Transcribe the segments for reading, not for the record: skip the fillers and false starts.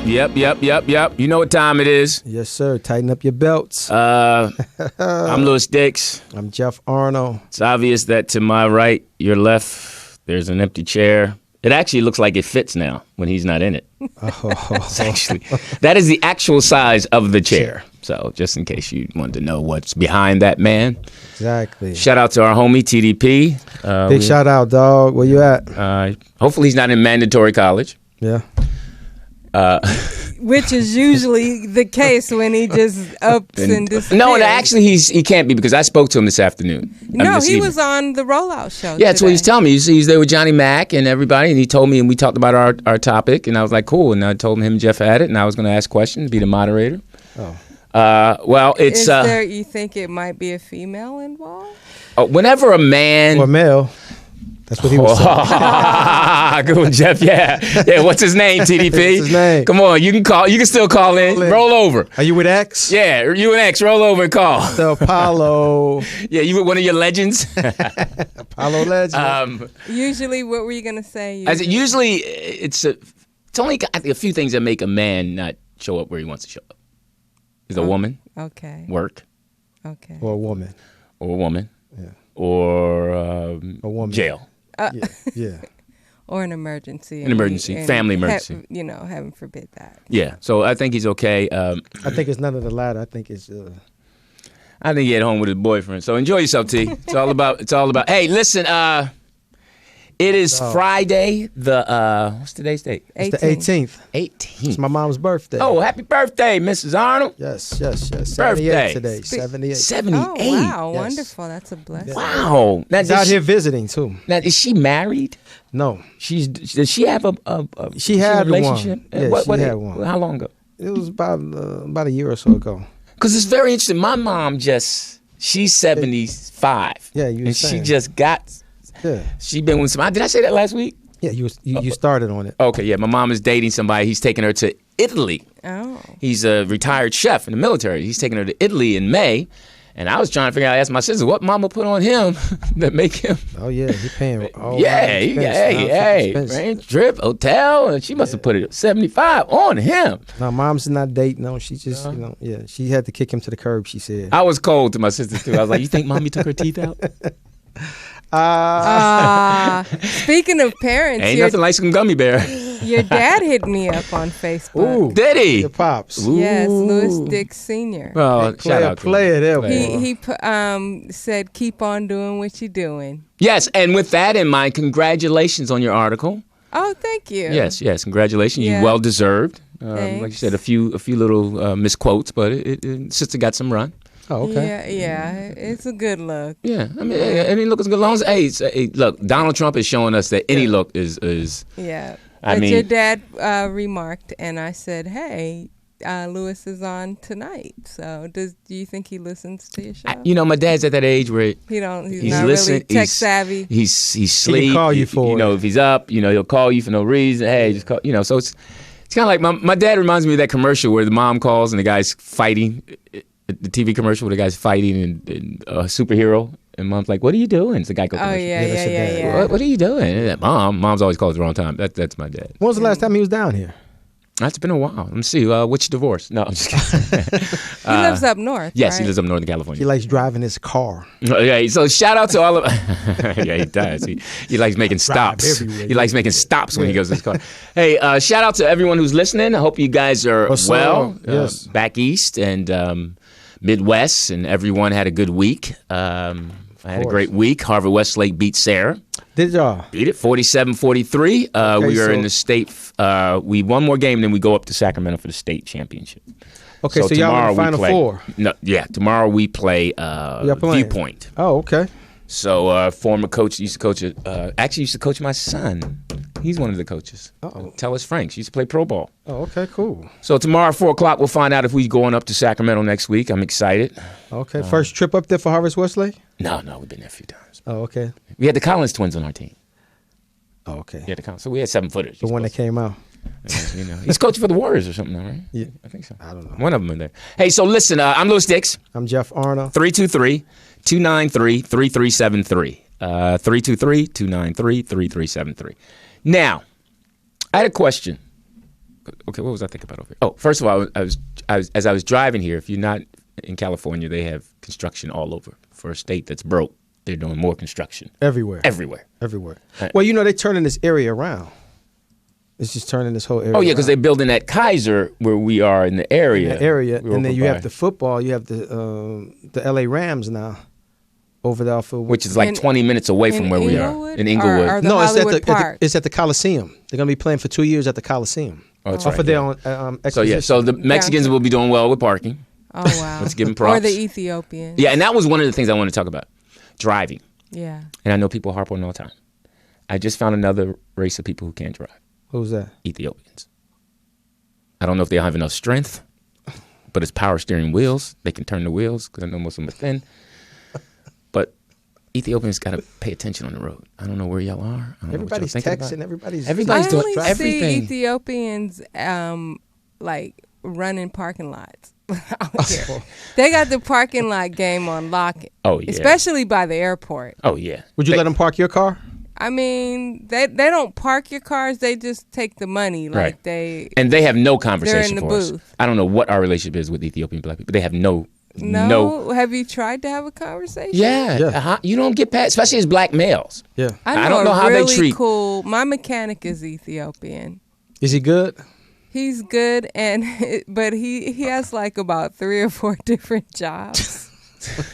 Yep. You know what time it is. Yes, sir. Tighten up your belts. I'm Lewis Dix. I'm Jeff Arnold. It's obvious that to my right, your left, there's an empty chair. It actually looks like it fits now when he's not in it. It's actually, that is the actual size of the chair. So just in case you wanted to know what's behind that man. Exactly. Shout out to our homie, TDP. Big shout out, dog. Where you at? Hopefully he's not in mandatory college. Yeah. Which is usually the case when he just ups and disappears. No, actually he can't be because I spoke to him this afternoon. No, he was on the Rollout Show. Yeah, that's what he's telling me. He's there with Johnny Mac and everybody, and he told me, and we talked about our topic, and I was like, cool. And I told him and Jeff had it, and I was going to ask questions, be the moderator. Oh. Well, it's... Is there, you think it might be a female involved? Whenever a man... Or male. That's what he was saying. Good one, Jeff. Yeah. What's his name, TDP? What's his name? Come on, you can still call in. Roll over. Are you with X? Yeah, you and X. Roll over and call. The Apollo. Yeah, you with one of your legends? Apollo legend. Usually, what were you gonna say? Usually, it's only a few things that make a man not show up where he wants to show up. Is a woman. Okay. Work. Okay. Or a woman. Yeah. Or a woman. Jail. Yeah. Or an emergency. Family emergency. Heaven forbid that. Yeah, so I think he's okay. I think it's none of the latter. I think it's... I think he at home with his boyfriend. So enjoy yourself, T. It's all about... Hey, listen, it is Friday, what's today's date? It's the 18th. 18th. It's my mom's birthday. Oh, happy birthday, Mrs. Arnold. Yes. 78 Birthday. today. 78. 78. Oh, wow. Yes. Wonderful. That's a blessing. Wow. Now, She's out here visiting, too. Now, is she married? No. Does she have She had a relationship? one. Yeah, she had one. How long ago? It was about a year or so ago. Because it's very interesting. My mom she's 75. Yeah, you were And saying. she just got... Yeah. She been with somebody. Did I say that last week? Yeah, you started on it. Okay, yeah. My mom is dating somebody. He's taking her to Italy. Oh. He's a retired chef in the military. He's taking her to Italy in May. And I was trying to figure out, I asked my sister, what mama put on him that make him... Oh, yeah, he paying... Rain, trip, hotel. And she must have put it 75 on him. No, mom's not dating. No, she just, she had to kick him to the curb, she said. I was cold to my sister, too. I was like, you think mommy took her teeth out? Speaking of parents, ain't nothing like some gummy bear. Your dad hit me up on Facebook. Ooh, did he? Your pops. Ooh. Yes, Lewis Dix Sr. Well, shout out to him. He said, keep on doing what you're doing. Yes, and with that in mind, congratulations on your article. Oh, thank you. Yes, congratulations. Yeah. You well deserved. Thanks. Like you said, a few little misquotes, but sister got some run. Oh, okay. Yeah, it's a good look. Yeah, I mean, any look is good. As long as look, Donald Trump is showing us that any look is. Yeah, I mean, your dad remarked, and I said, "Hey, Lewis is on tonight. So, do you think he listens to your show?" My dad's at that age where he's not really tech savvy. He's sleep. He can call you for if he's up, he'll call you for no reason. Hey, just call. So it's kind of like my dad reminds me of that commercial where the mom calls and the guy's fighting. The TV commercial where the guy's fighting and a superhero, and mom's like, "What are you doing?" It's the guy. Oh yeah. What are you doing? Mom's always calls at the wrong time. That's my dad. When was the last time he was down here? That's been a while. Let me see. Which divorce? No, I'm just kidding. He lives up north. Yes, right? he lives up north in California. He likes driving his car. Yeah, so shout out to all of... Yeah, he does. He likes making stops. He likes making stops when he goes to his car. Hey, shout out to everyone who's listening. I hope you guys are well. Yes. Back east and Midwest, and everyone had a good week. I had a great week. Harvard Westlake beat Sarah. Did y'all? Beat it 47-43. We are in the state. We one more game, then we go up to Sacramento for the state championship. Okay, so y'all in the Final Four. No, yeah, tomorrow we play Viewpoint. Oh, okay. So former coach used to coach my son. He's one of the coaches. Tellus Franks. He used to play pro ball. Oh, okay, cool. So tomorrow at 4 o'clock, we'll find out if we're going up to Sacramento next week. I'm excited. Okay, first trip up there for Harvard Westlake? No, we've been there a few times. Oh, okay. We had the Collins twins on our team. Oh, okay. Yeah, so we had 7-footers. The one that came out. He's coaching for the Warriors or something now, right? Yeah. I think so. I don't know. One of them in there. Hey, so listen, I'm Lewis Dix. I'm Jeff Arnold. 323-293-3373. 323-293-3373. Now, I had a question. Okay, what was I thinking about over here? Oh, first of all, as I was driving here, if you're not in California, they have construction all over. For a state that's broke, they're doing more construction. Everywhere. Well, they're turning this area around. It's just turning this whole area. Oh yeah, because they're around. building that Kaiser where we are in the area. And then you have the football. You have the L.A. Rams now over there, which is like 20 minutes away from where we are in Inglewood. Or no, Park? It's at the Coliseum. They're going to be playing for 2 years at the Coliseum. Oh, that's right. For their own exposition. So the Mexicans will be doing well with parking. Oh wow! Let's give them props. Or the Ethiopians. Yeah, and that was one of the things I wanted to talk about, driving. Yeah. And I know people harp on it all the time. I just found another race of people who can't drive. Who's that? Ethiopians. I don't know if they have enough strength, but it's power steering wheels. They can turn the wheels because I know most of them are thin. But Ethiopians got to pay attention on the road. I don't know where y'all are. Everybody's texting. Everybody's doing I only everything. see Ethiopians like running parking lots. out here. They got the parking lot game on lock. Oh yeah. Especially by the airport. Oh yeah. Would you let them park your car? I mean, they don't park your cars. They just take the money. Like right. And they have no conversation they're in the for booth. us. I don't know what our relationship is with Ethiopian black people. They have no. Have you tried to have a conversation? Yeah. You don't get past, especially as black males. Yeah. I don't know how really they treat. Cool. My mechanic is Ethiopian. Is he good? He's good, but he has like about 3 or 4 different jobs.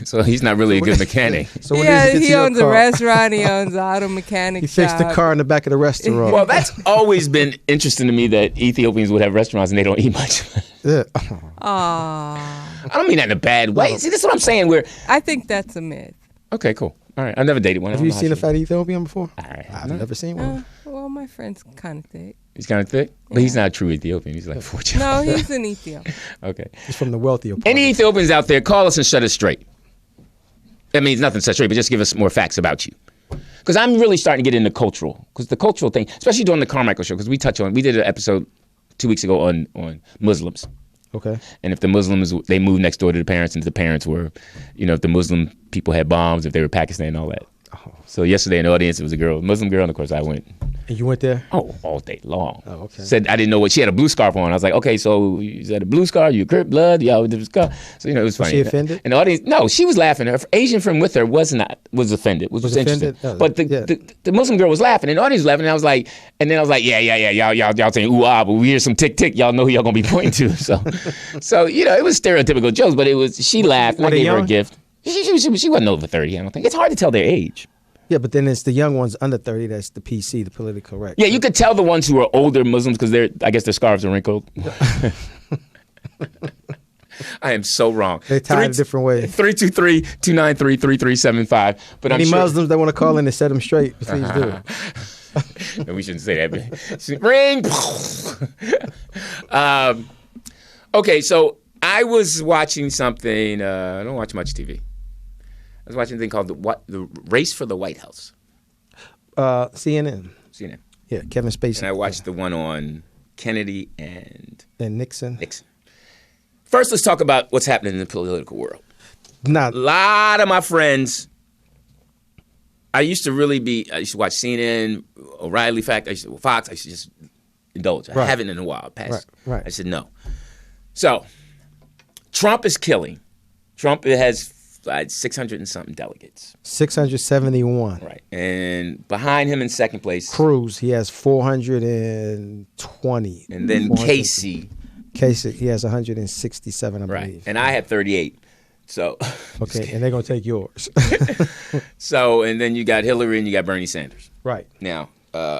So he's not really a good mechanic. So he owns a restaurant. He owns an auto mechanic He fixed the car in the back of the restaurant. Well, that's always been interesting to me that Ethiopians would have restaurants and they don't eat much. Yeah. Aww. I don't mean that in a bad way. See, this is what I'm saying. I think that's a myth. Okay, cool. All right. I've never dated one. Have you seen a fat Ethiopian before? I've never seen one. Well, my friend's kind of thick. He's kind of thick? But he's not a true Ethiopian. He's like fortune. No, he's an Ethiopian. Okay. He's from the wealthier part. Any Ethiopians out there, call us and shut us straight. That means nothing set straight, but just give us more facts about you. Because I'm really starting to get into cultural. Because the cultural thing, especially during the Carmichael show, because we did an episode 2 weeks ago on Muslims. Okay. And if the Muslims, they moved next door to the parents, and if the parents were, if the Muslim people had bombs, if they were Pakistan and all that. Oh. So yesterday in the audience, it was a Muslim girl, and of course I went. And you went there? Oh, all day long. Oh, okay. Said I didn't know what she had a blue scarf on. I was like, okay, so is that a blue scarf? You Crip blood? Yeah, with the scarf. So it was funny. Was she offended? And the audience, no, she was laughing. Her Asian friend with her was offended, which was interesting. Oh, but the Muslim girl was laughing, and the audience was laughing. And I was like, yeah, y'all saying ooh ah, but we hear some tick tick. Y'all know who y'all gonna be pointing to. So it was stereotypical jokes, but she laughed. And I gave her a gift. She wasn't over 30. I don't think it's hard to tell their age. Yeah, but then it's the young ones under 30 that's the PC, the politically correct. Yeah, you could tell the ones who are older Muslims because I guess their scarves are wrinkled. I am so wrong. They tied a different way. 323-293-3375. But Any Muslims that want to call in and set them straight, please do. No, we shouldn't say that. Ring. Okay, so I was watching something. I don't watch much TV. I was watching a thing called the Race for the White House. CNN. Yeah, Kevin Spacey. And I watched the one on Kennedy and Nixon. First, let's talk about what's happening in the political world. A lot of my friends. I used to watch CNN, O'Reilly Fact, Fox. I used to just indulge. I haven't in a while. Right. I said no. So, Trump is killing. Trump has 600 and something delegates. 671. Right. And behind him in second place. Cruz, he has 420. And then Casey, he has 167, I believe. Right. And I had 38. So. Okay, and they're going to take yours. So, and then you got Hillary and you got Bernie Sanders. Right. Now,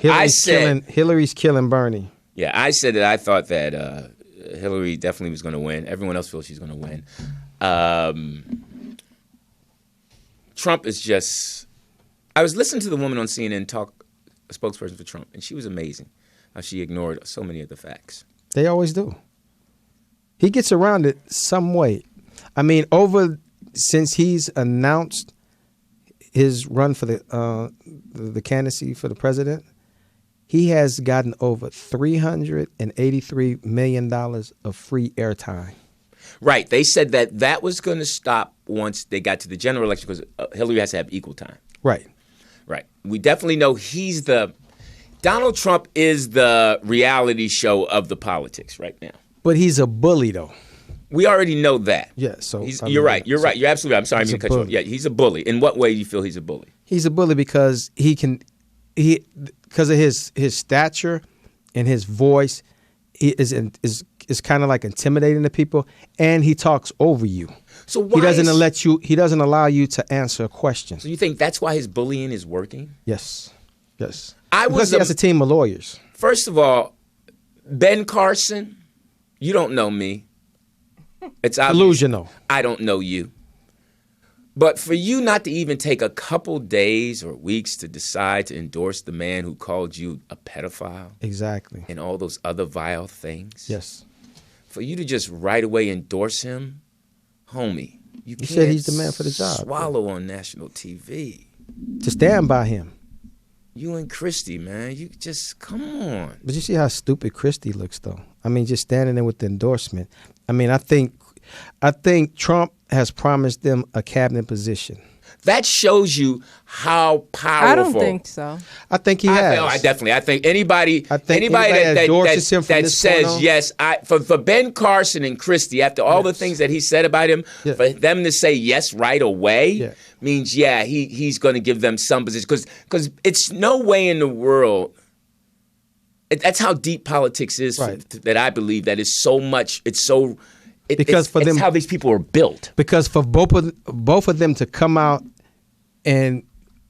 Hillary's killing Bernie. Yeah, I said that I thought that Hillary definitely was going to win. Everyone else feels she's going to win. Trump is just... I was listening to the woman on CNN talk, a spokesperson for Trump, and she was amazing. How she ignored so many of the facts. They always do. He gets around it some way. I mean, since he's announced his run for the candidacy for the president, he has gotten over $383 million of free airtime. Right. They said that was going to stop once they got to the general election because Hillary has to have equal time. Right. Right. We definitely know Donald Trump is the reality show of the politics right now. But he's a bully, though. We already know that. Yeah, so you're right. You're right. You're absolutely right. I'm sorry, I didn't mean to cut you off. Yeah, he's a bully. In what way do you feel he's a bully? He's a bully because because of his stature and his voice, he is kind of like intimidating to people, and he talks over you. So why he doesn't allow you to answer questions. So you think that's why his bullying is working? Yes. Because he has a team of lawyers. First of all, Ben Carson, you don't know me. It's delusional. I don't know you. But for you not to even take a couple days or weeks to decide to endorse the man who called you a pedophile. Exactly. And all those other vile things. Yes. For you to just right away endorse him, homie, you said he's the man for the job. Swallow on national TV. To stand by him. You and Christie, man, you just, come on. But you see how stupid Christie looks, though. I mean, just standing there with the endorsement. I mean, I think Trump has promised them a cabinet position. That shows you how powerful. I don't think so. I think he has. I think anybody that endorses him from that says yes. For Ben Carson and Christie, after all the things that he said about him, for them to say yes right away means he's going to give them some position because it's no way in the world. That's how deep politics is. That I believe that is so much. It's so. It's how these people are built. Because for both of them to come out and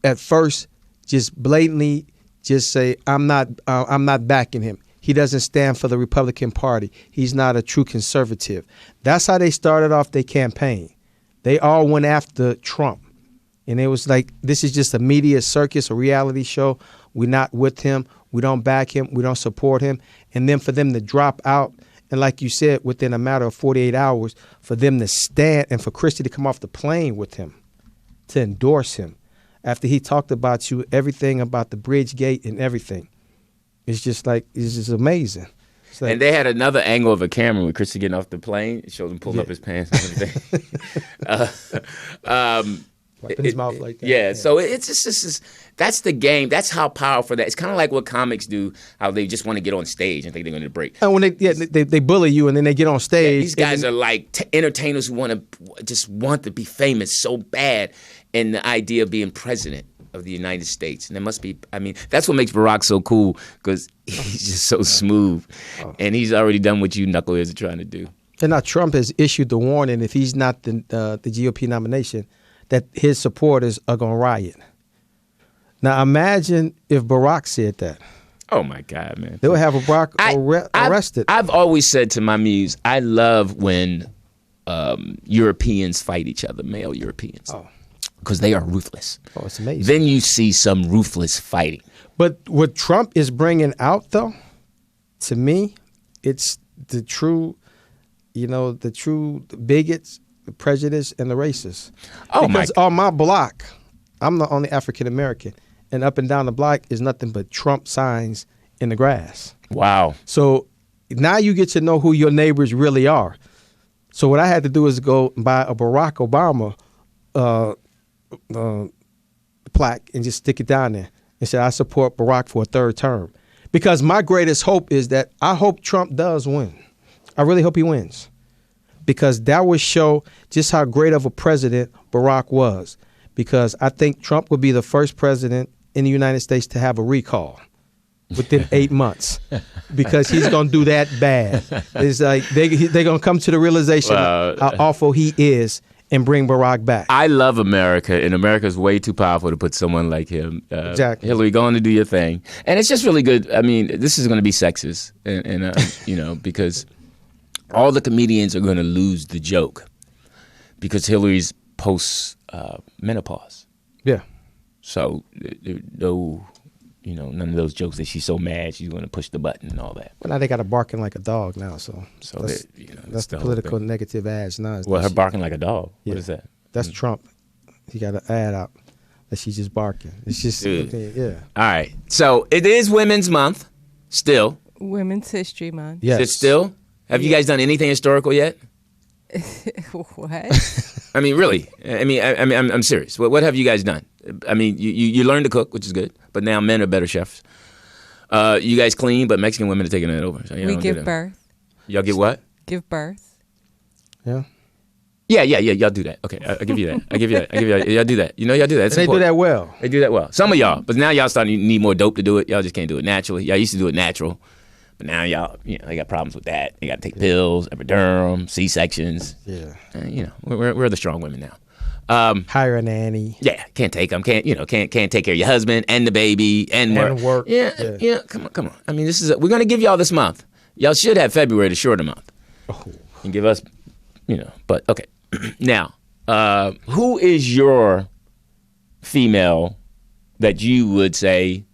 at first just blatantly just say, I'm not backing him. He doesn't stand for the Republican Party. He's not a true conservative. That's how they started off their campaign. They all went after Trump. And it was like, this is just a media circus, a reality show. We're not with him. We don't back him. We don't support him. And then for them to drop out, and like you said, within a matter of 48 hours, for them to stand and for Christie to come off the plane with him, to endorse him, after he talked about you, everything about the bridge gate and everything. It's just amazing. Like, and they had another angle of a camera with Christie getting off the plane. It showed him pulling up his pants and everything. Wiping his mouth like that. Yeah, so it's just that's the game. That's how powerful that. It's kind of like what comics do, how they just want to get on stage and think they're going to break. And when they bully you and then they get on stage. Yeah, these guys are like entertainers who want to be famous so bad, and the idea of being president of the United States. And there must be, I mean, that's what makes Barack so cool, because he's just so smooth, and he's already done what you knuckleheads are trying to do. And now Trump has issued the warning, if he's not the GOP nomination, that his supporters are going to riot. Now, imagine if Barack said that. Oh, my God, man. They would have Barack arrested. I've always said to my muse, I love when Europeans fight each other, male Europeans, because they are ruthless. Oh, it's amazing. Then you see some ruthless fighting. But what Trump is bringing out, though, to me, it's the true bigots, the prejudice, and the racists. Because on my block, I'm the only African American, and up and down the block is nothing but Trump signs in the grass. Wow. So now you get to know who your neighbors really are. So what I had to do is go buy a Barack Obama plaque and just stick it down there and say, I support Barack for a third term. Because my greatest hope is that I hope Trump does win. I really hope he wins. Because that would show just how great of a president Barack was. Because I think Trump would be the first president in the United States to have a recall within 8 months. Because he's going to do that bad. It's like they're going to come to the realization how awful he is and bring Barack back. I love America, and America's way too powerful to put someone like him. Exactly. Hillary, go on to do your thing. And it's just really good. I mean, this is going to be sexist, and because all the comedians are going to lose the joke because Hillary's post menopause. Yeah. So none of those jokes that she's so mad she's going to push the button and all that. Well, now they got her barking like a dog now, so that's the political negative ads now. Well, her barking like a dog. Yeah. What is that? That's Trump. He got an ad out that she's just barking. It's just, yeah. All right. So it is Women's Month still. Women's History Month. Yes. Is it still? Have you guys done anything historical yet? What? I mean, really. I mean, I'm serious. What have you guys done? I mean, you learn to cook, which is good, but now men are better chefs. You guys clean, but Mexican women are taking it over. So we give birth. Y'all get what? Give birth. Yeah. Yeah. Y'all do that. Okay, I'll give you that. I give you that. Y'all do that. You know, y'all do that. It's They do important. that well. They do that well. Some of y'all, but now y'all starting to need more dope to do it. Y'all just can't do it naturally. Y'all used to do it natural, but now y'all, they got problems with that. They got to take pills, epidural, C-sections. Yeah. And, we're the strong women now. Hire a nanny. Yeah, can't take them. Can't take care of your husband and the baby and work. Yeah. Come on. I mean, we're gonna give y'all this month. Y'all should have February, the shorter month, and give us, But okay, now, who is your female that you would say,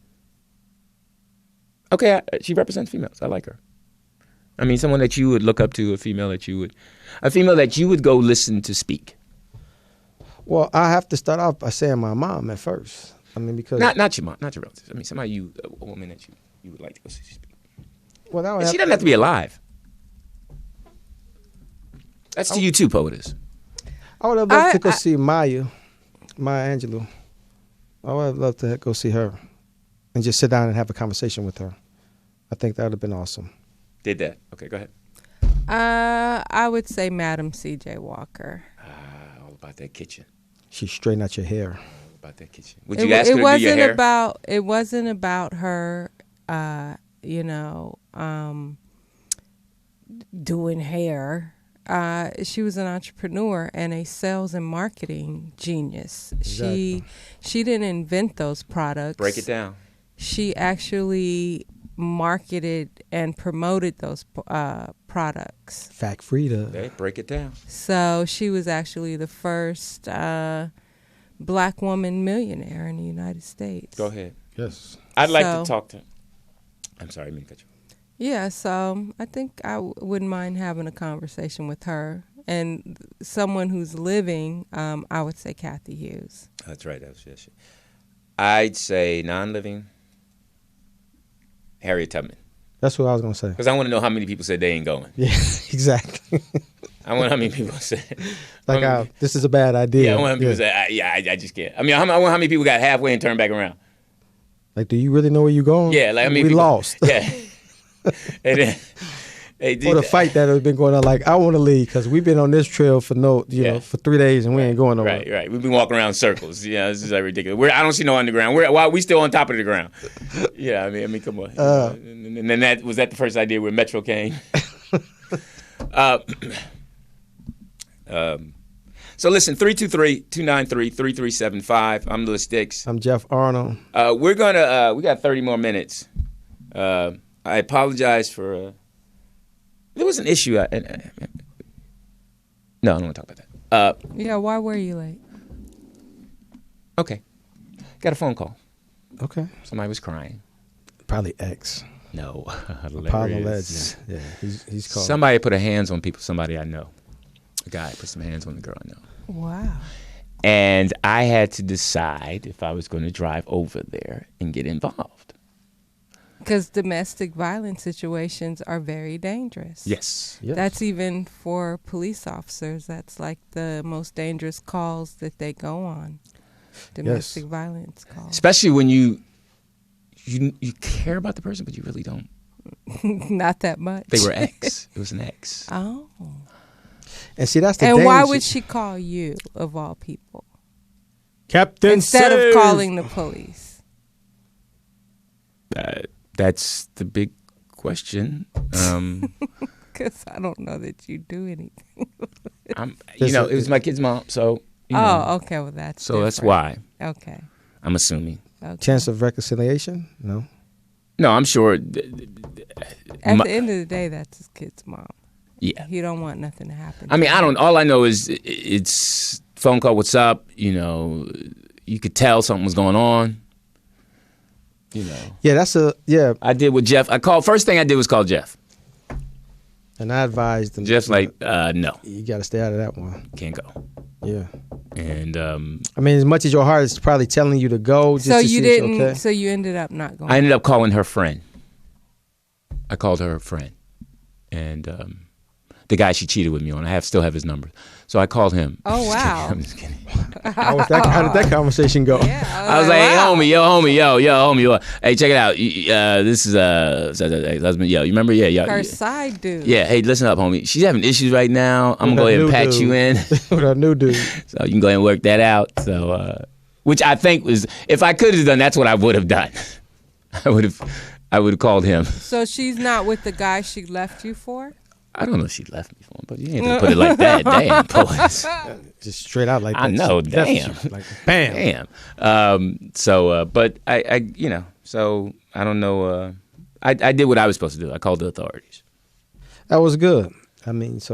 okay, she represents females. I like her. I mean, someone that you would look up to, a female that you would go listen to speak. Well, I have to start off by saying my mom at first. I mean, because not your mom, not your relatives. I mean, somebody a woman that you would like to go see speak. well, that would And she doesn't have to be alive. That's to you too, poetess. I would have loved to go see Maya Angelou. I would have loved to go see her and just sit down and have a conversation with her. I think that would have been awesome. Did that? Okay, go ahead. I would say Madam C.J. Walker. All about that kitchen. She straighten out your hair. All about that kitchen. Would you ask her to do your hair? It wasn't about her, doing hair. She was an entrepreneur and a sales and marketing genius. Exactly. She didn't invent those products. Break it down. She actually marketed and promoted those products. Fact Frida. Okay, break it down. So she was actually the first black woman millionaire in the United States. Go ahead. Yes. I'd like to talk to. I'm sorry, I didn't mean to cut you. Yeah, so I think I wouldn't mind having a conversation with her. And someone who's living, I would say Kathy Hughes. That's right. Yes. I'd say non-living Harriet Tubman. That's what I was going to say. Because I want to know how many people said they ain't going. Yeah, exactly. I want how many people said. This is a bad idea. Yeah, I want how many people said, I just can't. I mean, I want how many people got halfway and turned back around. Like, do you really know where you're going? Yeah, like I mean, we lost. Yeah. And then, or the fight that has been going on, like, I want to leave because we've been on this trail for for 3 days and we ain't going nowhere. Right. We've been walking around in circles. Yeah, this is like ridiculous. I don't see no underground. Why we still on top of the ground? Yeah, I mean, come on. And then that was the first idea where Metro came. So listen, 323-293-3375. I'm Lewis Dix. I'm Jeff Arnold. We got 30 more minutes. I apologize for. There was an issue. No, I don't want to talk about that. Yeah, why were you late? Okay. Got a phone call. Okay. Somebody was crying. Probably X. No. Apollo Legend. Yeah, he's called. Somebody put hands on people, somebody I know. A guy put some hands on the girl I know. Wow. And I had to decide if I was going to drive over there and get involved. Because domestic violence situations are very dangerous. Yes. That's even for police officers. That's like the most dangerous calls that they go on. Domestic violence calls. Especially when you care about the person, but you really don't. Not that much. They were ex. It was an ex. Oh. And see, that's the And danger. why would she call you, of all people? Captain Instead Save. of calling the police. That's the big question. Because I don't know that you do anything. It was my kid's mom, so. Okay, well that's so different. that's why. Okay. I'm assuming. Okay. Chance of reconciliation? No. No, I'm sure. At the end of the day, that's his kid's mom. Yeah. He don't want nothing to happen. I mean, all I know is it's phone call, what's up? You could tell something was going on. Yeah, I did with Jeff. First thing I did was call Jeff. And I advised him. Jeff's like, no. You got to stay out of that one. Can't go. Yeah. And I mean, as much as your heart is probably telling you to go, just so to you see didn't. It's okay. So you ended up not going. I ended up calling her friend. I called her a friend, and The guy she cheated with me on. I still have his number. So I called him. Oh, wow. I'm just kidding. How did that conversation go? Yeah, I was like, hey, wow. homie, homie. Hey, check it out. This is husband. Yo, you remember? Yeah. Her side dude. Yeah, hey, listen up, homie. She's having issues right now. I'm going to go ahead and patch you in. With her new dude. So you can go ahead and work that out. So, which I think was, if I could have done, that's what I would have done. I would have called him. So she's not with the guy she left you for? I don't know if she left me for him, but you ain't gonna put it like that. Damn, boys. Just straight out like that. I know, damn. Like, bam. But I so I don't know. I did what I was supposed to do. I called the authorities. That was good. That's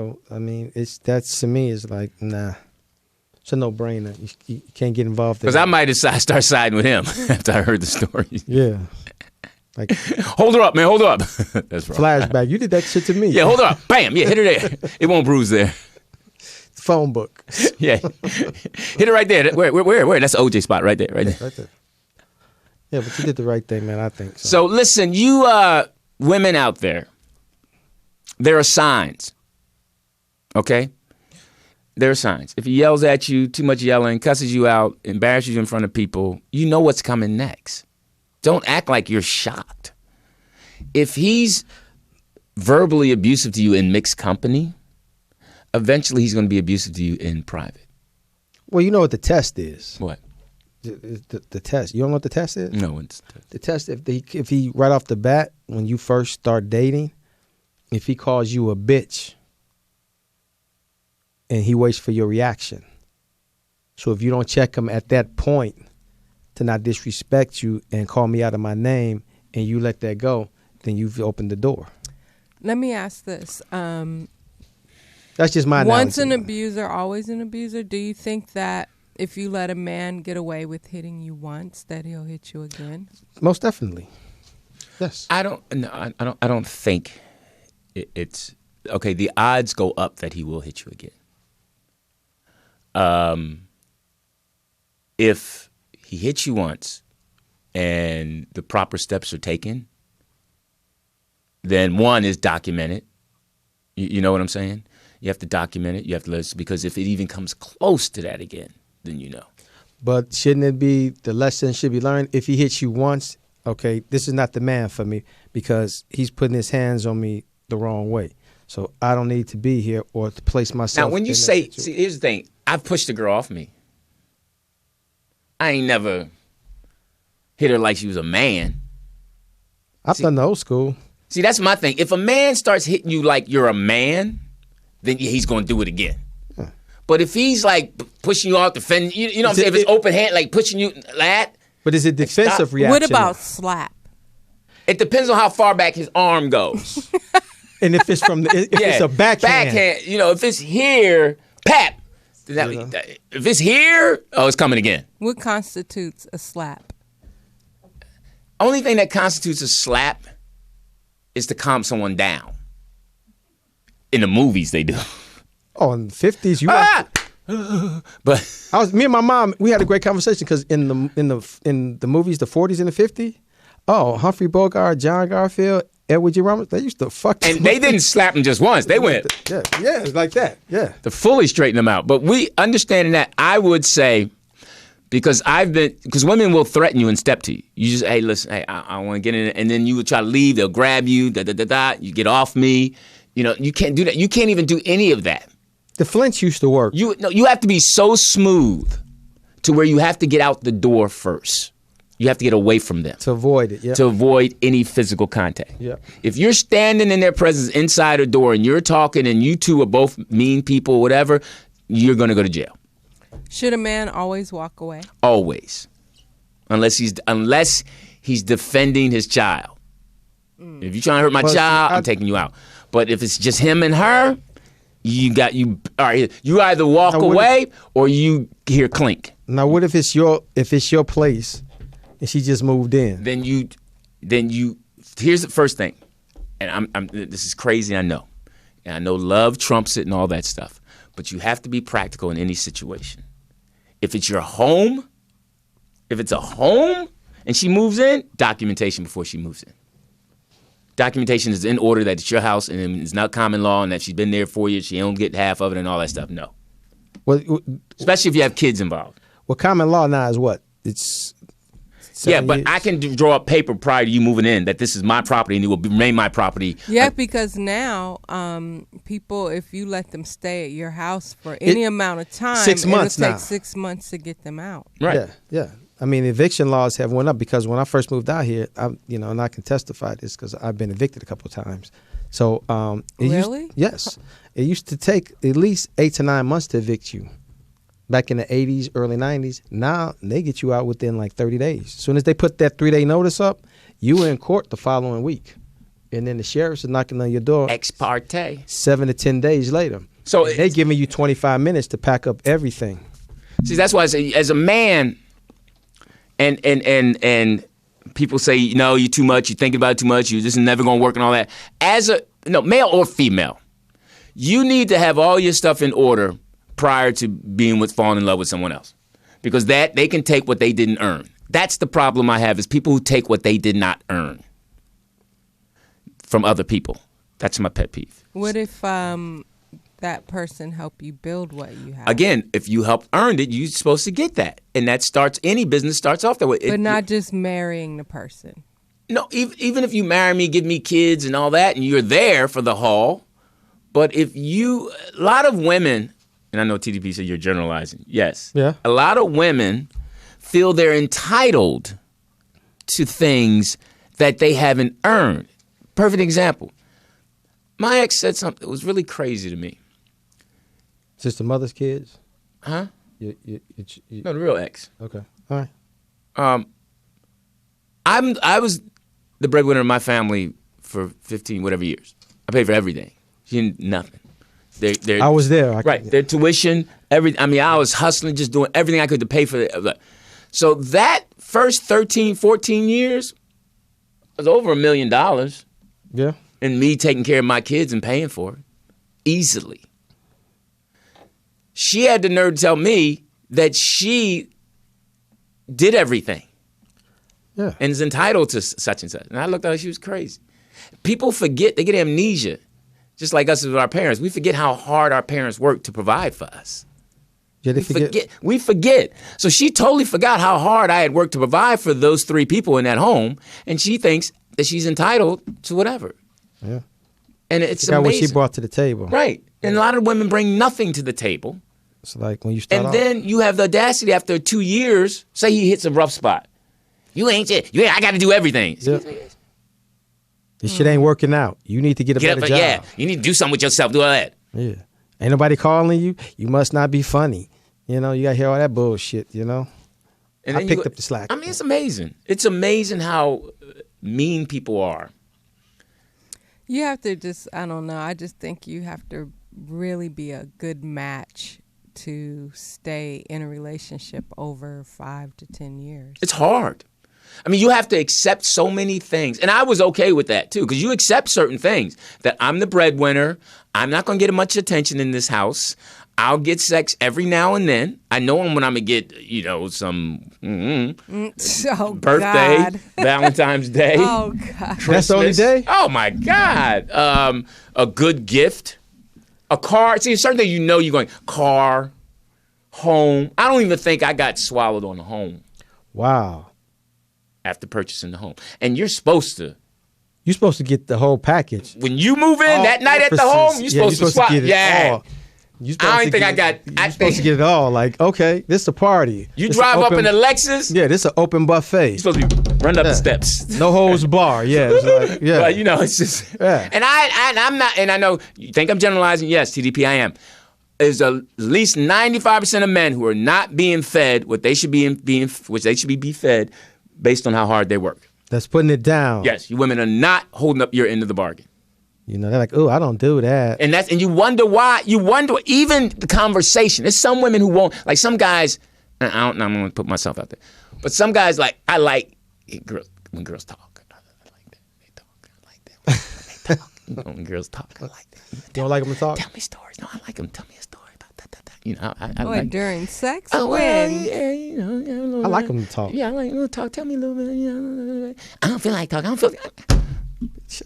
to me is like, nah. It's a no-brainer. You can't get involved. Because I might have start siding with him after I heard the story. Yeah. Like, hold her up, man. Hold her up. That's right. Flashback. You did that shit to me. Yeah, hold her up. Bam. Yeah, hit her there. It won't bruise there. Phone book. Yeah. Hit her right there. Where? That's the OJ spot right there. Right there. Yeah, but you did the right thing, man. I think so. So listen, you women out there, there are signs. Okay? There are signs. If he yells at you, too much yelling, cusses you out, embarrasses you in front of people, you know what's coming next. Don't act like you're shocked. If he's verbally abusive to you in mixed company, eventually he's going to be abusive to you in private. Well, you know what the test is. What? The test. You don't know what the test is? No. The test, if he right off the bat, when you first start dating, if he calls you a bitch and he waits for your reaction. So if you don't check him at that point to not disrespect you and call me out of my name and you let that go, then you've opened the door. Let me ask this. That's just my Once analogy. an abuser, always an abuser. Do you think that if you let a man get away with hitting you once, that he'll hit you again? Most definitely. Yes. I don't think it's okay. The odds go up that he will hit you again. If he hits you once and the proper steps are taken, then one is documented. You know what I'm saying? You have to document it. You have to listen, because if it even comes close to that again, then you know. But shouldn't it be the lesson should be learned? If he hits you once, okay, this is not the man for me because he's putting his hands on me the wrong way. So I don't need to be here or to place myself. Now, when you say, see, here's the thing. I've pushed the girl off me. I ain't never hit her like she was a man. I've done the old school. See, that's my thing. If a man starts hitting you like you're a man, then he's going to do it again. Huh. But if he's like pushing you off, defending, you know what I'm saying? If it's open hand, like pushing you like that. But is it defensive reaction? What about slap? It depends on how far back his arm goes. And if it's from if it's a backhand. You know, if it's here, pap. If it's here, it's coming again. What constitutes a slap? Only thing that constitutes a slap is to calm someone down. In the movies, they do. Oh, in the 50s, But me and my mom, we had a great conversation because in the movies, the 40s and the 50s, Humphrey Bogart, John Garfield, Edward G. Robinson, they used to fuck. And they didn't slap him just once. They went. Yeah, it's like that. To fully straighten them out. But we understanding that, I would say, because women will threaten you and step to you. You just, hey, listen, hey, I want to get in it. And then you would try to leave. They'll grab you. You get off me. You know, you can't do that. You can't even do any of that. The flinch used to work. You have to be so smooth to where you have to get out the door first. You have to get away from them. To avoid it, yeah. To avoid any physical contact. Yeah. If you're standing in their presence inside a door and you're talking and you two are both mean people, whatever, you're going to go to jail. Should a man always walk away? Always. Unless he's defending his child. If you're trying to hurt my child, I'm taking you out. But if it's just him and her, you either walk away or you hear clink. Now, what if it's your place and she just moved in? Then you. Here's the first thing, and this is crazy. I know, and I know love trumps it and all that stuff. But you have to be practical in any situation. If it's a home, and she moves in, documentation before she moves in. documentation is in order, that it's your house and it's not common law, and that she's been there 4 years, she don't get half of it and all that stuff. No. Well, Especially if you have kids involved. well, common law now is what? It's 7 Yeah, but years. I can draw up paper prior to you moving in that this is my property and it will remain my property. Yeah, because now people, if you let them stay at your house for any amount of time, 6 months it'll now. take 6 months to get them out. Right. Yeah. I mean, eviction laws have went up because when I first moved out here, and I can testify this because I've been evicted a couple of times. So, Really? Yes, it used to take at least 8 to 9 months to evict you. Back in the 80s, early 90s, now they get you out within like 30 days. As soon as they put that 3-day notice up, you were in court the following week. And then the sheriff's are knocking on your door Ex parte. 7 to 10 days later. So they giving you 25 minutes to pack up everything. See, that's why I say, as a man, and people say, no, you're too much, you're thinking about it too much, this is never going to work and all that. As male or female, you need to have all your stuff in order prior to falling in love with someone else, because that they can take what they didn't earn. That's the problem I have, is people who take what they did not earn from other people. That's my pet peeve. What if that person helped you build what you have? Again, if you helped earn it, you're supposed to get that, and that starts. Any business starts off that way. But not just marrying the person. No, even if you marry me, give me kids and all that, and you're there for the haul. But a lot of women. And I know TDP said you're generalizing. Yes. Yeah. A lot of women feel they're entitled to things that they haven't earned. Perfect example. My ex said something that was really crazy to me. Is this the mother's kids? Huh? You, No, the real ex. okay. All right. I was the breadwinner of my family for 15 whatever years. I paid for everything. She didn't I nothing. was there. Right. Their tuition, everything. I mean, I was hustling, just doing everything I could to pay for it. So that first 13, 14 years was over $1 million. Yeah. And me taking care of my kids and paying for it easily. She had the nerve to tell me that she did everything. Yeah. And is entitled to such and such. And I looked at her, she was crazy. People forget, they get amnesia. Just like us with our parents. We forget how hard our parents worked to provide for us. Yeah, they forget. We forget. So she totally forgot how hard I had worked to provide for those 3 people in that home, and she thinks that she's entitled to whatever. Yeah. And it's Forgot amazing. what she brought to the table. Right. And a lot of women bring nothing to the table. It's like when you start And off. then you have the audacity after 2 years, say he hits a rough spot. I got to do everything. Yeah. This shit ain't working out. You need to get a better job. Yeah, you need to do something with yourself. Do all that. Yeah. Ain't nobody calling you. You must not be funny. You got to hear all that bullshit, And I then picked up the slack. I mean, it's amazing. It's amazing how mean people are. You have to I don't know. I just think you have to really be a good match to stay in a relationship over 5 to 10 years. It's hard. I mean, you have to accept so many things. And I was okay with that, too, because you accept certain things. That I'm the breadwinner. I'm not going to get much attention in this house. I'll get sex every now and then. I know when I'm going to get, some birthday, God. Valentine's Day. Oh, God. Christmas. That's the only day? Oh, my God. A good gift. A car. See, certain things you're going, car, home. I don't even think I got swallowed on the home. Wow. After purchasing the home. And you're supposed to. You're supposed to get the whole package. When you move in All that night at the home, you're supposed to swap. get it Yeah. all. You're I don't think I got. You're supposed to get it all. Like, okay, this is a party. You This drive a up open- in a Lexus. Yeah, this is an open buffet. You're supposed to be run up the steps. No holds bar. Yeah, it's like, yeah. But it's just. Yeah. And I'm not. And I know you think I'm generalizing. Yes, TDP, I am. There's at least 95% of men who are not being fed what they should be which they should be fed based on how hard they work. That's putting it down. Yes, you women are not holding up your end of the bargain. They're like, oh, I don't do that. And you wonder why. You wonder even the conversation. There's some women who won't. Like some guys. I'm going to put myself out there. But some guys I like girls when girls talk. I like that. They talk. I like that. When they talk. When girls talk, I like that. You don't like them to talk? Tell me stories. No, I like them. Tell me a story about that. I What, like. during sex? Oh, well, When? yeah, I like them to talk. Yeah, I like them to talk. Tell me a little bit. I don't feel like talking.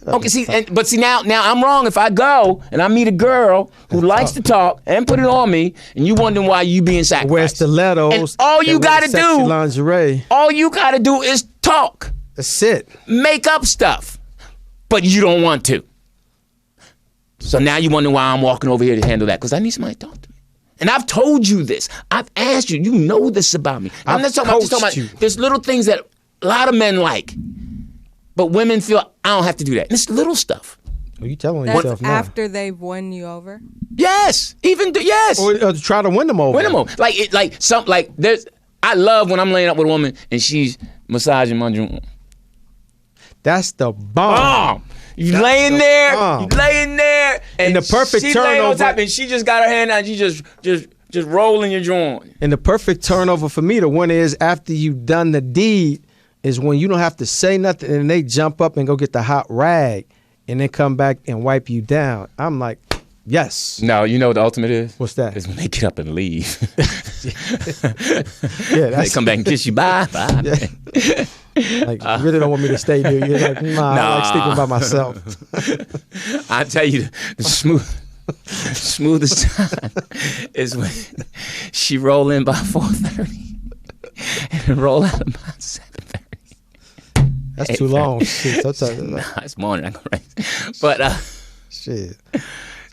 Okay, but now I'm wrong if I go and I meet a girl who likes to talk and put it on me, and you wondering why you being sacrificed. Wear stilettos. And all you gotta do, lingerie. All you gotta do is talk. That's it. Make up stuff, but you don't want to. So now you wonder why I'm walking over here to handle that, because I need somebody to talk to me. And I've told you this. I've asked you. You know this about me. I'm just talking about there's little things that a lot of men like, but women feel I don't have to do that. And it's little stuff. Well, you telling That's yourself now. after they've won you over? Yes. Or try to win them over. I love when I'm laying up with a woman and she's massaging my joint. That's the bomb. You laying there, and the perfect she turnover. Laying on top, and she just got her hand out, and she just rolling your joint. And the perfect turnover for me, the one is after you've done the deed, is when you don't have to say nothing, and they jump up and go get the hot rag, and then come back and wipe you down. I'm like, yes. No, you know what the ultimate is? What's that? Is when they get up and leave. They come back and kiss you. Bye. Yeah. Like, you really don't want me to stay here. You're like, nah, I like sticking by myself. I tell you, the smoothest time is when she roll in by 4:30 and roll out about 7:30. That's too long. Shit, it's morning. I go right. But shit.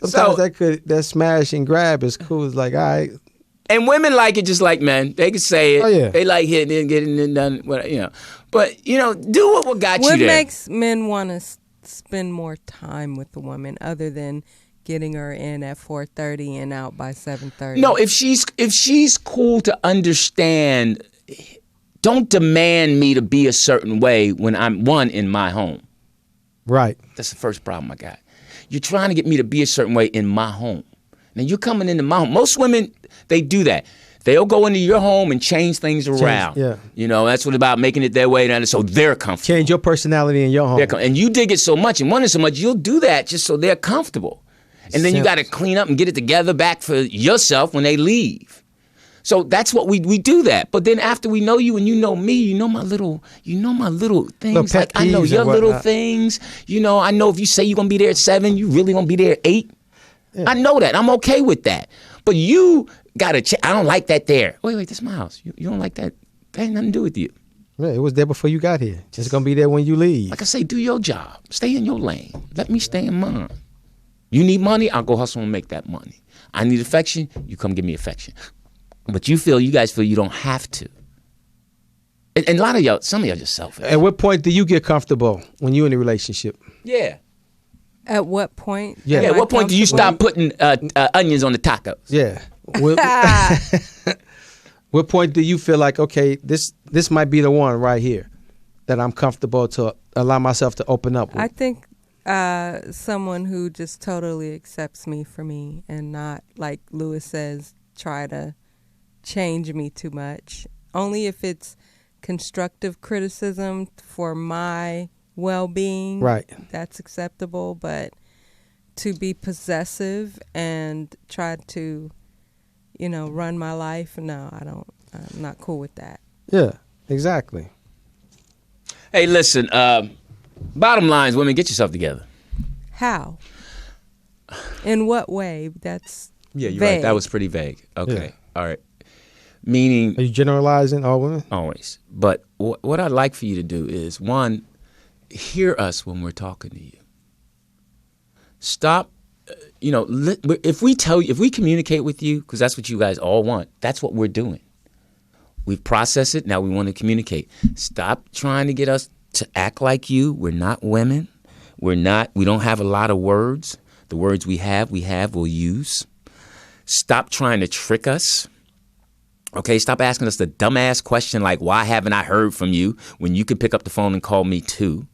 Sometimes that smash and grab is cool. It's like, all right. And women like it just like men. They can say it. Oh, yeah. They like hitting it, getting it done. But do what got you there. What makes men want to spend more time with the woman other than getting her in at 4:30 and out by 7:30? No, if she's cool to understand, don't demand me to be a certain way when I'm in my home. Right. That's the first problem I got. You're trying to get me to be a certain way in my home. Now you're coming into my home. Most women, they do that. They'll go into your home and change things around. Yeah. That's what about making it their way, and so they're comfortable. Change your personality in your home. And you dig it so much and want it so much, you'll do that just so they're comfortable. And then you got to clean up and get it together back for yourself when they leave. So that's what we do that. But then after we know you and you know me, you know my little things. Like I know your little things. I know if you say you're gonna be there at 7, you really gonna be there at 8. Yeah. I know that. I'm okay with that. But you gotta check. I don't like that there. Wait, this is my house. You don't like that? That ain't nothing to do with you. Yeah, it was there before you got here. It's gonna be there when you leave. Like I say, do your job. Stay in your lane. Let me stay in mine. You need money, I'll go hustle and make that money. I need affection, you come give me affection. But you guys feel you don't have to. And a lot of y'all, some of y'all just selfish. At what point do you get comfortable when you're in a relationship? Yeah. At what point? Yeah. At what point do you stop putting onions on the tacos? Yeah. What point do you feel like, okay, this might be the one right here that I'm comfortable to allow myself to open up with? I think someone who just totally accepts me for me and not, like Lewis says, try to change me too much. Only if it's constructive criticism for my well-being, right? That's acceptable. But to be possessive and try to, run my life, no, I don't. I'm not cool with that. Yeah, exactly. Hey, listen. Bottom line is, women, get yourself together. How? In what way? That's you're vague. right. That was pretty vague. Okay, yeah. All right. Meaning, are you generalizing all women? Always. But what I'd like for you to do is, one, hear us when we're talking to you. Stop. If we communicate with you, because that's what you guys all want, that's what we're doing. We've processed it. Now we want to communicate. Stop trying to get us to act like you. We're not women. We don't have a lot of words. The words we have, we'll use. Stop trying to trick us. Okay, stop asking us the dumbass question like, why haven't I heard from you, when you could pick up the phone and call me too.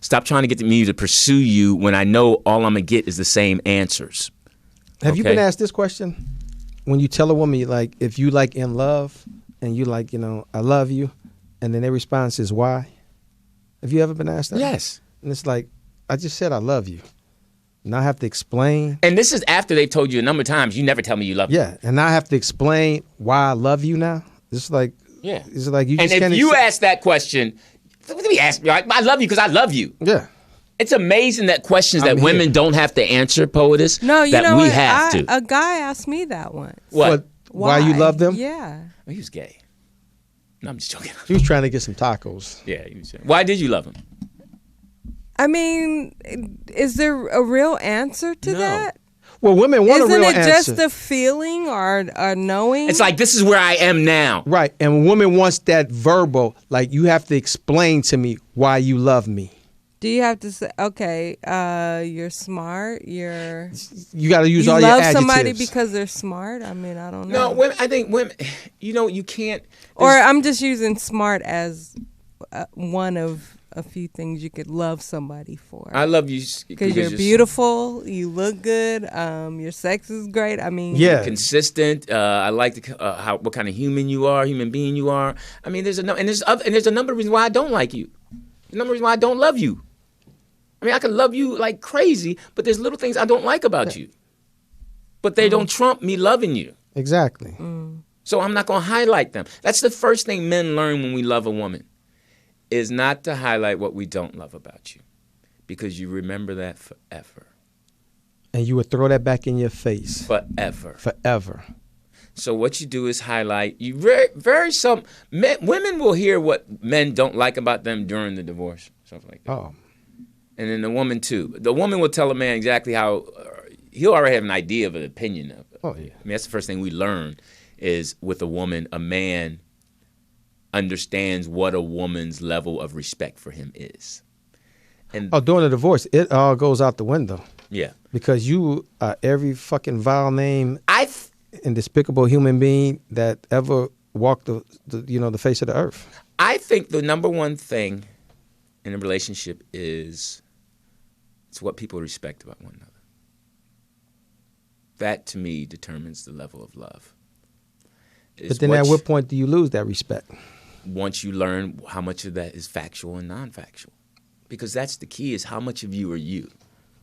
Stop trying to get me to pursue you when I know all I'm going to get is the same answers. Have you been asked this question? When you tell a woman, like, if you like in love and you like, I love you, and then their response is why? Have you ever been asked that? Yes. And it's like, I just said I love you. Now I have to explain. And this is after they've told you a number of times, you never tell me you love me. Yeah, and now I have to explain why I love you now. It's like, it's like you just can't. And if you ask that question, let me ask you, I love you because I love you. Yeah. It's amazing that questions that I'm women here. don't have to answer, Poetess. No, you that know we what? have to. A guy asked me that once. What? Why you love them? Yeah. Oh, he was gay. No, I'm just joking. He was trying to get some tacos. Yeah, he was. Why did you love him? I mean, is there a real answer to No. that? Well, women want a Isn't real it answer. just a feeling or a knowing? It's like, this is where I am now. Right. And a woman wants that verbal, like you have to explain to me why you love me. Do you have to say, okay, you're smart, You got to use you all your love adjectives. somebody because they're smart? I mean, I don't know. No, women, I think women, you can't. Or I'm just using smart as one of a few things you could love somebody for. I love you because you're beautiful, you look good, your sex is great. I mean, Yeah. consistent. I like what kind of human being you are. I mean, there's a number of reasons why I don't like you. A number of reasons why I don't love you. I mean, I can love you like crazy, but there's little things I don't like about you. But they don't trump me loving you. Exactly. So I'm not going to highlight them. That's the first thing men learn when we love a woman, is not to highlight what we don't love about you, because you remember that forever. And you would throw that back in your face. Forever. Forever. So what you do is highlight. Women will hear what men don't like about them during the divorce, something like that. Oh. And then the woman too. The woman will tell a man exactly how he'll already have an idea of an opinion of it. Oh, yeah. I mean, that's the first thing we learn is with a woman, a man understands what a woman's level of respect for him is. And during the divorce, it all goes out the window. yeah, Because you are every fucking vile name and despicable human being that ever walked the face of the earth. I think the number one thing in a relationship is it's what people respect about one another. That, to me, determines the level of love. But then at what point do you lose that respect? Once you learn how much of that is factual and non-factual. Because that's the key, is how much of you are you.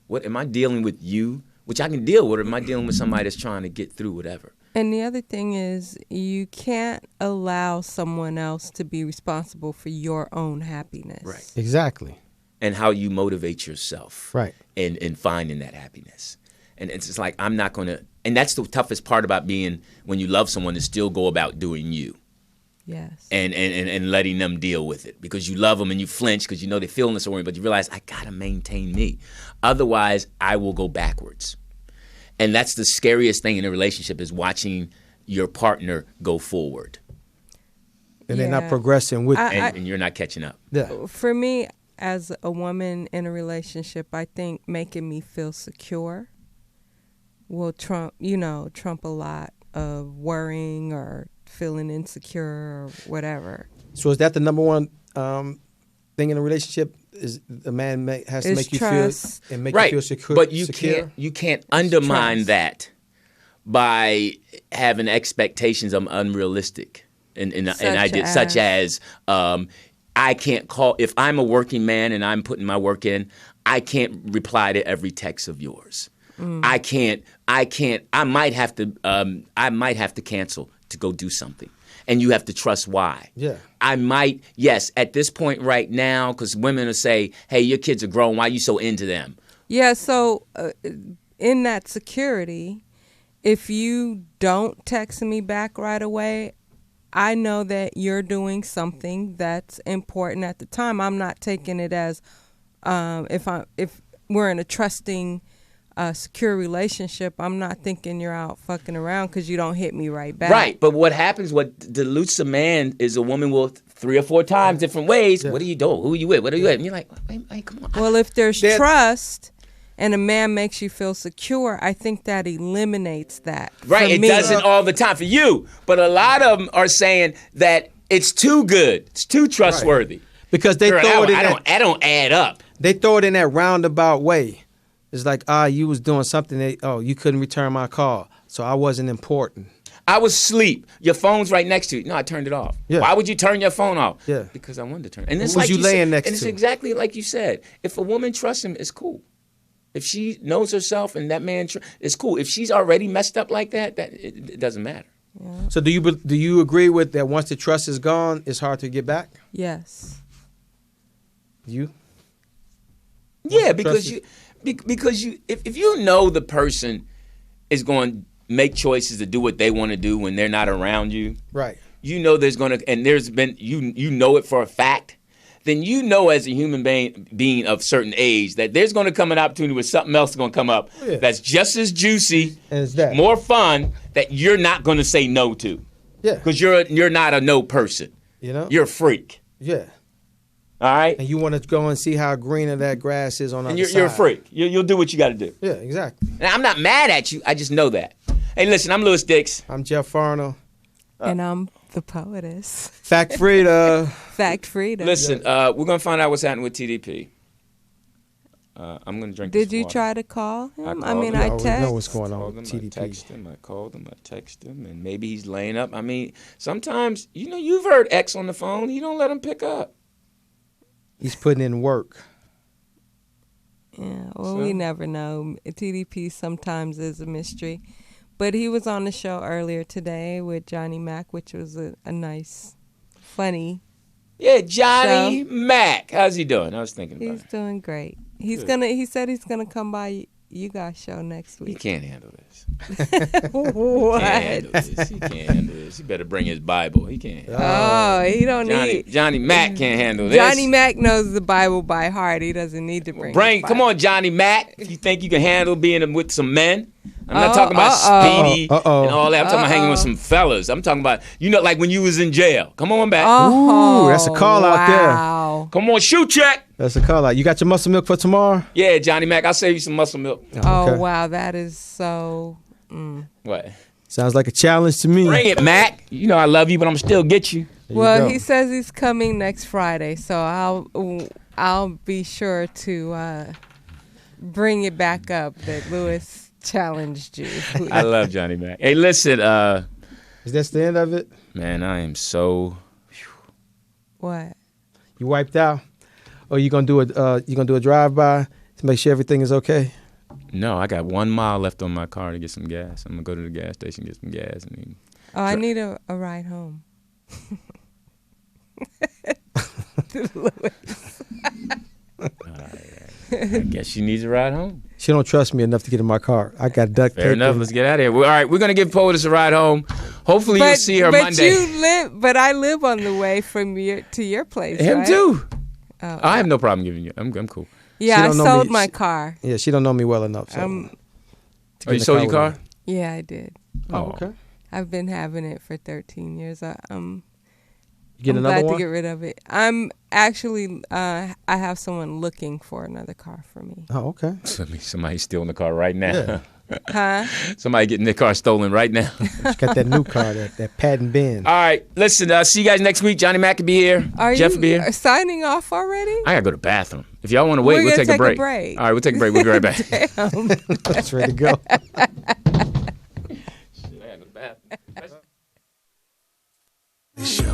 What am I dealing with you, which I can deal with, or am I dealing with somebody that's trying to get through whatever? And the other thing is, you can't allow someone else to be responsible for your own happiness. Right. Exactly. And how you motivate yourself. Right. In finding that happiness. And it's just like, I'm not going to, and that's the toughest part about being, when you love someone, is still go about doing you. Yes. And letting them deal with it, because you love them and you flinch because you know they're feeling this way, but you realize, I got to maintain me. Otherwise, I will go backwards. And that's the scariest thing in a relationship, is watching your partner go forward. And they're not progressing with and you're not catching up. Yeah. For me, as a woman in a relationship, I think making me feel secure will trump a lot of worrying or feeling insecure or whatever. So is that the number one thing in a relationship? Is a man has to make you trust. feel and make Right. you feel secure? But secure? you can't undermine trust. that by having expectations of unrealistic such as I can't call, if I'm a working man and I'm putting my work in, I can't reply to every text of yours. I might have to cancel to go do something. And you have to trust why. Yeah. Yes, at this point right now, because women will say, hey, your kids are grown, why are you so into them? Yeah, so in that security, if you don't text me back right away, I know that you're doing something that's important at the time. I'm not taking it as if we're in a trusting, secure relationship, I'm not thinking you're out fucking around because you don't hit me right back. Right, but what happens, what dilutes a man is a woman will 3 or 4 times different ways. Yeah. What are you doing? Who are you with? What are you with? And you're like, hey, come on. Well, if there's trust and a man makes you feel secure, I think that eliminates that. Right, it doesn't all the time for you. But a lot of them are saying that it's too good. It's too trustworthy. Right. Because they throw it in I don't add up. They throw it in that roundabout way. It's like, you was doing something you couldn't return my call, so I wasn't important. I was asleep. Your phone's right next to you. No, I turned it off. Yeah. Why would you turn your phone off? Yeah. Because I wanted to turn it. And it's Who was like you laying next to? And it's exactly like you said. If a woman trusts him, it's cool. If she knows herself and that man, it's cool. If she's already messed up like that, it doesn't matter. Yeah. So do you agree with that? Once the trust is gone, it's hard to get back? Yes. You? Yeah, because you if you know the person is going to make choices to do what they want to do when they're not around you. Right. You know there's been you know it for a fact. Then you know as a human being of certain age that there's going to come an opportunity where something else is going to come up that's just as juicy, more fun, that you're not going to say no to. Yeah. Because you're not a no person. You know? You're a freak. Yeah. All right? And you want to go and see how greener that grass is on the other side. You're a freak. You'll do what you got to do. Yeah, exactly. And I'm not mad at you. I just know that. Hey, listen, I'm Lewis Dix. I'm Jeff Arnold. And I'm the poetess. Fact Frida. Fact Frida. Listen, we're going to find out what's happening with TDP. I'm going to drink Did this you water. try to call him? I mean, I text. know what's going on with TDP. I called him, I texted him, and maybe he's laying up. I mean, sometimes, you've heard X on the phone. You don't let him pick up. He's putting in work. Yeah, well, we never know. TDP sometimes is a mystery. But he was on the show earlier today with Johnny Mac, which was a nice, funny Yeah, Johnny show. Mac. How's he doing? I was thinking about He's it. doing great. He said he's gonna come by you guys' show next He week. can't handle this. What? He can't handle this. He better bring his Bible. He can't. Oh, he don't need. Johnny Mac can't handle this. Johnny Mac knows the Bible by heart. He doesn't need to bring. his Come Bible. on, Johnny Mac. If you think you can handle being with some men, I'm not talking about Speedy and all that. I'm talking about hanging with some fellas. I'm talking about, like when you was in jail. Come on back. Ooh, that's a call out there. Wow. Come on, shoe check. That's a call out. You got your muscle milk for tomorrow? Yeah, Johnny Mac, I'll save you some muscle milk. Oh, Okay. wow. That is so. What? Sounds like a challenge to me. Bring it, Mac. You know I love you, but I'm still get you. There you Well, go. he says he's coming next Friday, so I'll be sure to bring it back up that Lewis challenged you. I love Johnny Mac. Hey, listen, Is that the end of it? man, I am so. What? You wiped out? Or you gonna do a drive by to make sure everything is okay? No, I got 1 mile left on my car to get some gas. I'm gonna go to the gas station and get some gas. Oh, I need a ride home. I guess she needs a ride home. She don't trust me enough to get in my car. I got duct tape. Fair enough. Let's get out of here. All right, we're gonna give Poetess a ride home. Hopefully, you'll see her Monday. But I live on the way from to your place. Him right? too. Oh. I have no problem giving you. I'm cool. Yeah, She I don't know sold me. my car. Yeah, she don't know me well enough. So Oh, you sold your car? Yeah, I did. Oh, okay. I've been having it for 13 years. You get I'm another glad one? to get rid of it. I'm actually, I have someone looking for another car for me. Oh, okay. Somebody's stealing the car right now. Yeah. Huh? Somebody getting their car stolen right now. She got that new car, that patent Benz. All right, listen. See you guys next week. Johnny Mac will be here. Are Jeff you will be here. signing off already? I gotta go to the bathroom. If y'all want to wait, We're we'll gonna take a break. break. All right, we'll take a break. We'll be right back. Damn. That's ready to go. I gotta go to the bathroom. Show.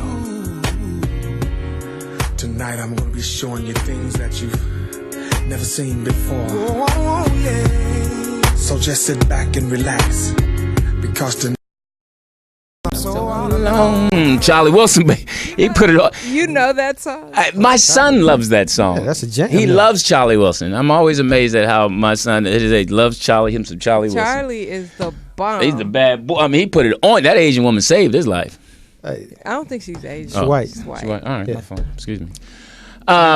Tonight I'm gonna be showing you things that you've never seen before. Oh, yeah. So just sit back and relax, because tonight I'm so all alone. Charlie Wilson, he put it on. You know that song? My son loves that song. Yeah, that's a jam. He Yeah. loves Charlie Wilson. I'm always amazed at how my son at his age loves him some Charlie Wilson. Charlie is the bomb. He's the bad boy. I mean, he put it on. That Asian woman saved his life. Hey, I don't think she's Asian. She's white. She's white. She went, all right, Yeah. my fault. Excuse me.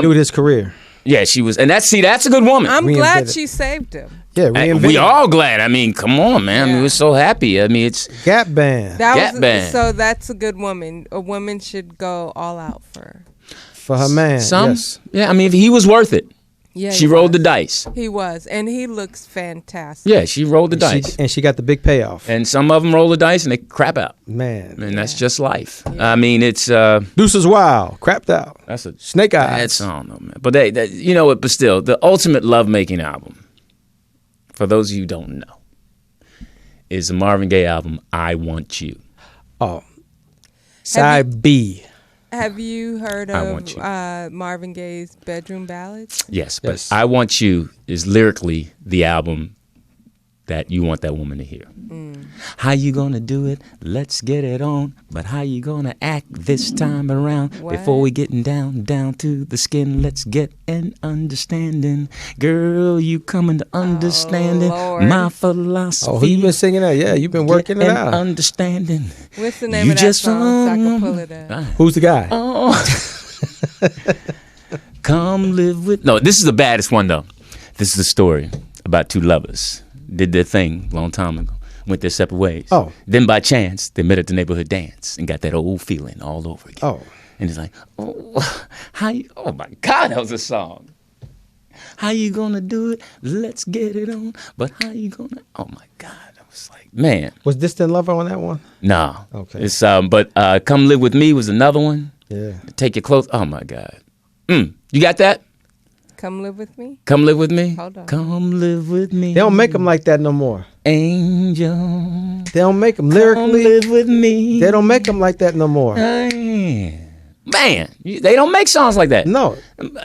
knew his career. Yeah, she was, and that's a good woman. I'm glad Reinvented. she saved him. Yeah, And reinvented. we all glad. I mean, come on, man. I mean, Yeah. we're so happy. I mean, it's Gap Band Gap Band. So that's a good woman. A woman should go all out for her. for her man. some. Yes. Yeah, I mean, he was worth it. Yeah, She he rolled the was. dice. He was, and he looks fantastic. Yeah, she rolled the dice. And she got the big payoff. And some of them roll the dice and they crap out. Man. And that's just life. I mean, it's Deuces Wild. Crapped out. that's a Snake bad Eyes. song, though, man. But you know what? But still, the ultimate lovemaking album, for those of you who don't know, is the Marvin Gaye album "I Want You." Oh. Side B. Have you heard I Want You. of Marvin Gaye's Bedroom Ballads? Yes, but Yes. "I Want You" is lyrically the album that you want that woman to hear. How you gonna do it? Let's get it on. But how you gonna act this time around? What? Before we getting down to the skin, let's get an understanding. Girl, you coming to understanding Lord. my philosophy. Oh, who you been singing that? Yeah, you've been working it Get an out. understanding. What's the name You of that just song so I can pull it up? Who's the guy? Oh. Come live with. No, this is the baddest one though. This is a story about two lovers. Did their thing a long time ago. Went their separate ways. Oh. Then by chance, they met at the neighborhood dance and got that old feeling all over again. Oh. And it's like, oh, how you, oh my God, that was a song. How you gonna do it? Let's get it on. But how you gonna, oh my God. I was like, man. Was Distant Lover on that one? No. Okay. It's, but Come Live With Me was another one. Yeah. Take Your Clothes. Oh my God. You got that? Come live with me. Come live with me. Hold on. Come live with me. They don't make them like that no more. Angel. They don't make them Come lyrically. live with me. They don't make them like that no more. Man, they don't make songs like that. No.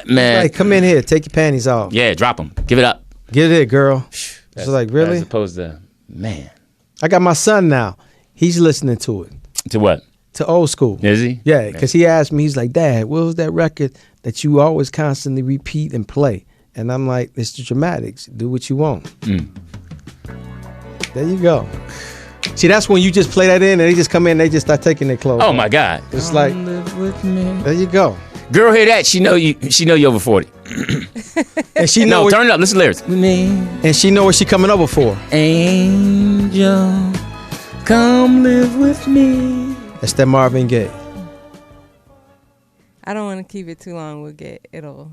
Man. Like, come in here, take your panties off. Yeah, drop them. Give it up. Get it, girl. It's like, really? As opposed to, man. I got my son now. He's listening to it. To what? To old school. Is he? Yeah, because he asked me, he's like, Dad, what was that record that you always constantly repeat and play? And I'm like, it's the Dramatics. Do what you want. There you go. See, that's when you just play that in and they just come in and they just start taking their clothes Oh off. my God. It's like, Live with me. there you go. Girl, hear that? She know you over 40. And she know No, what, turn it up. Listen to lyrics. Me, and she know what she coming over for. angel, come live with me. That's that Marvin Gaye. I don't want to keep it too long. It'll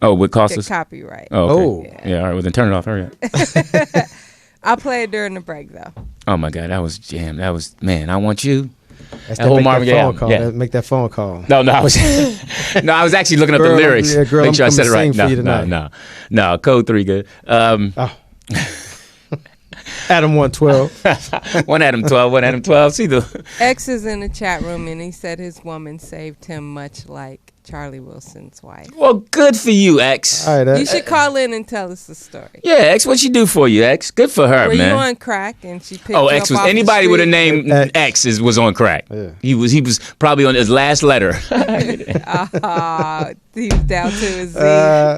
Oh, what cost get us? copyright. Oh, Oh. okay. Yeah, all right. Well, then turn it off. Hurry up. I'll play it during the break though. Oh my God, that was jam. That was, man. I want you. That's That whole make Marvin that Gaye phone album, call. yeah. That make that phone call. No, I was I was actually looking up Girl, the lyrics. yeah, girl, Make I'm sure I said it coming right. to sing for you No. Code 3 good. Oh. Adam 112. One Adam 12, one Adam 12. See the X is in the chat room and he said his woman saved him much like Charlie Wilson's wife. well, good for you, X. All right. You should call in and tell us the story. Yeah, X. What she do for you, X? Good for her, Were man. you on crack and she picked Oh, you X up was off the anybody with a street? name X was on crack. Yeah. He was probably on his last letter. He was down to his Z.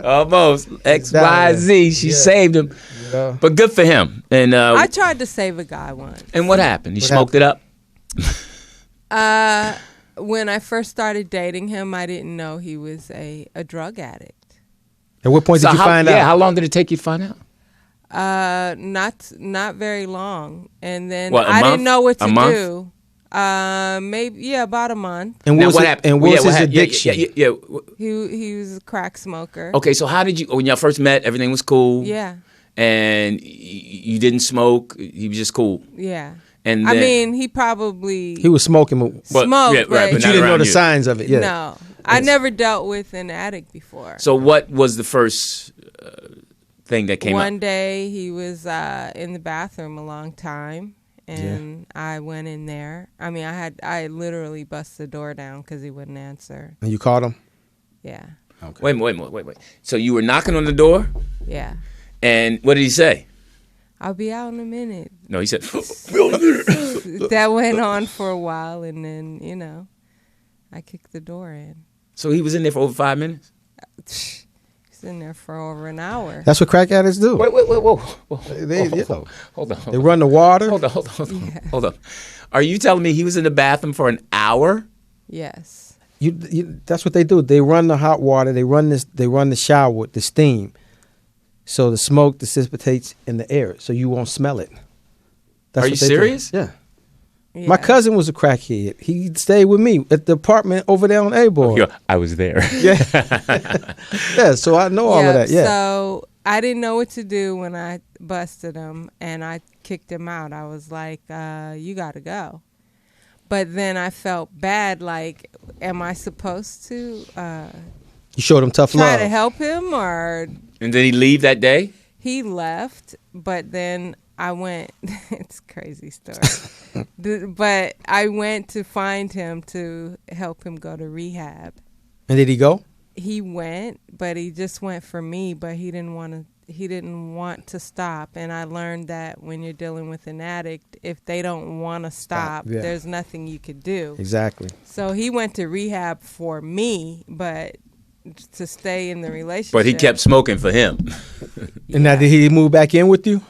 Almost X Y Z. She saved him, Yeah. but good for him. And I tried to save a guy once. and what happened? He smoked it up. When I first started dating him, I didn't know he was a drug addict. At what point did you find out? Yeah, how long did it take you to find out? Not very long, and then What, a I month? didn't know what A to month? do. About a month. And Now, what was, happened? and what Yeah, was his happened? addiction? Yeah. He was a crack smoker. Okay, so how did you? When y'all first met, everything was cool. Yeah, And you didn't smoke. He was just cool. yeah. And I then, mean, he probably He was smoking, but But- smoked, yeah, right, but you not didn't know around the you. signs of it. Yeah. no. I never dealt with an addict before. So what was the first thing that came One up? day he was in the bathroom a long time, and I went in there. I mean, I literally busted the door down because he wouldn't answer. And you caught him? Yeah, Wait. So you were knocking on the door, yeah. and what did he say? I'll be out in a minute. No, he said. That went on for a while, and then I kicked the door in. So he was in there for over 5 minutes. He's in there for over an hour. That's what crack addicts do. Wait, whoa. They Hold on. They run the water. Hold on. Are you telling me he was in the bathroom for an hour? Yes. That's what they do. They run the hot water. They run the shower with the steam, so the smoke dissipates in the air, so you won't smell it. That's Are what you they do. serious? Yeah. Yeah. My cousin was a crackhead. He stayed with me at the apartment over there on A-Board. Yo, I was there. Yeah, so I know all of that. Yeah. So I didn't know what to do when I busted him, and I kicked him out. I was like, you got to go. But then I felt bad, like, am I supposed to You showed him tough try love. to help him? Or And did he leave that day? he left, but then I went, it's a crazy story. But I went to find him to help him go to rehab. And did he go? He went, but he just went for me, but he didn't want to he didn't want to stop. And I learned that when you're dealing with an addict, if they don't want to stop, yeah. there's nothing you could do. Exactly. So he went to rehab for me, but to stay in the relationship. But he kept smoking for him. And now did he move back in with you?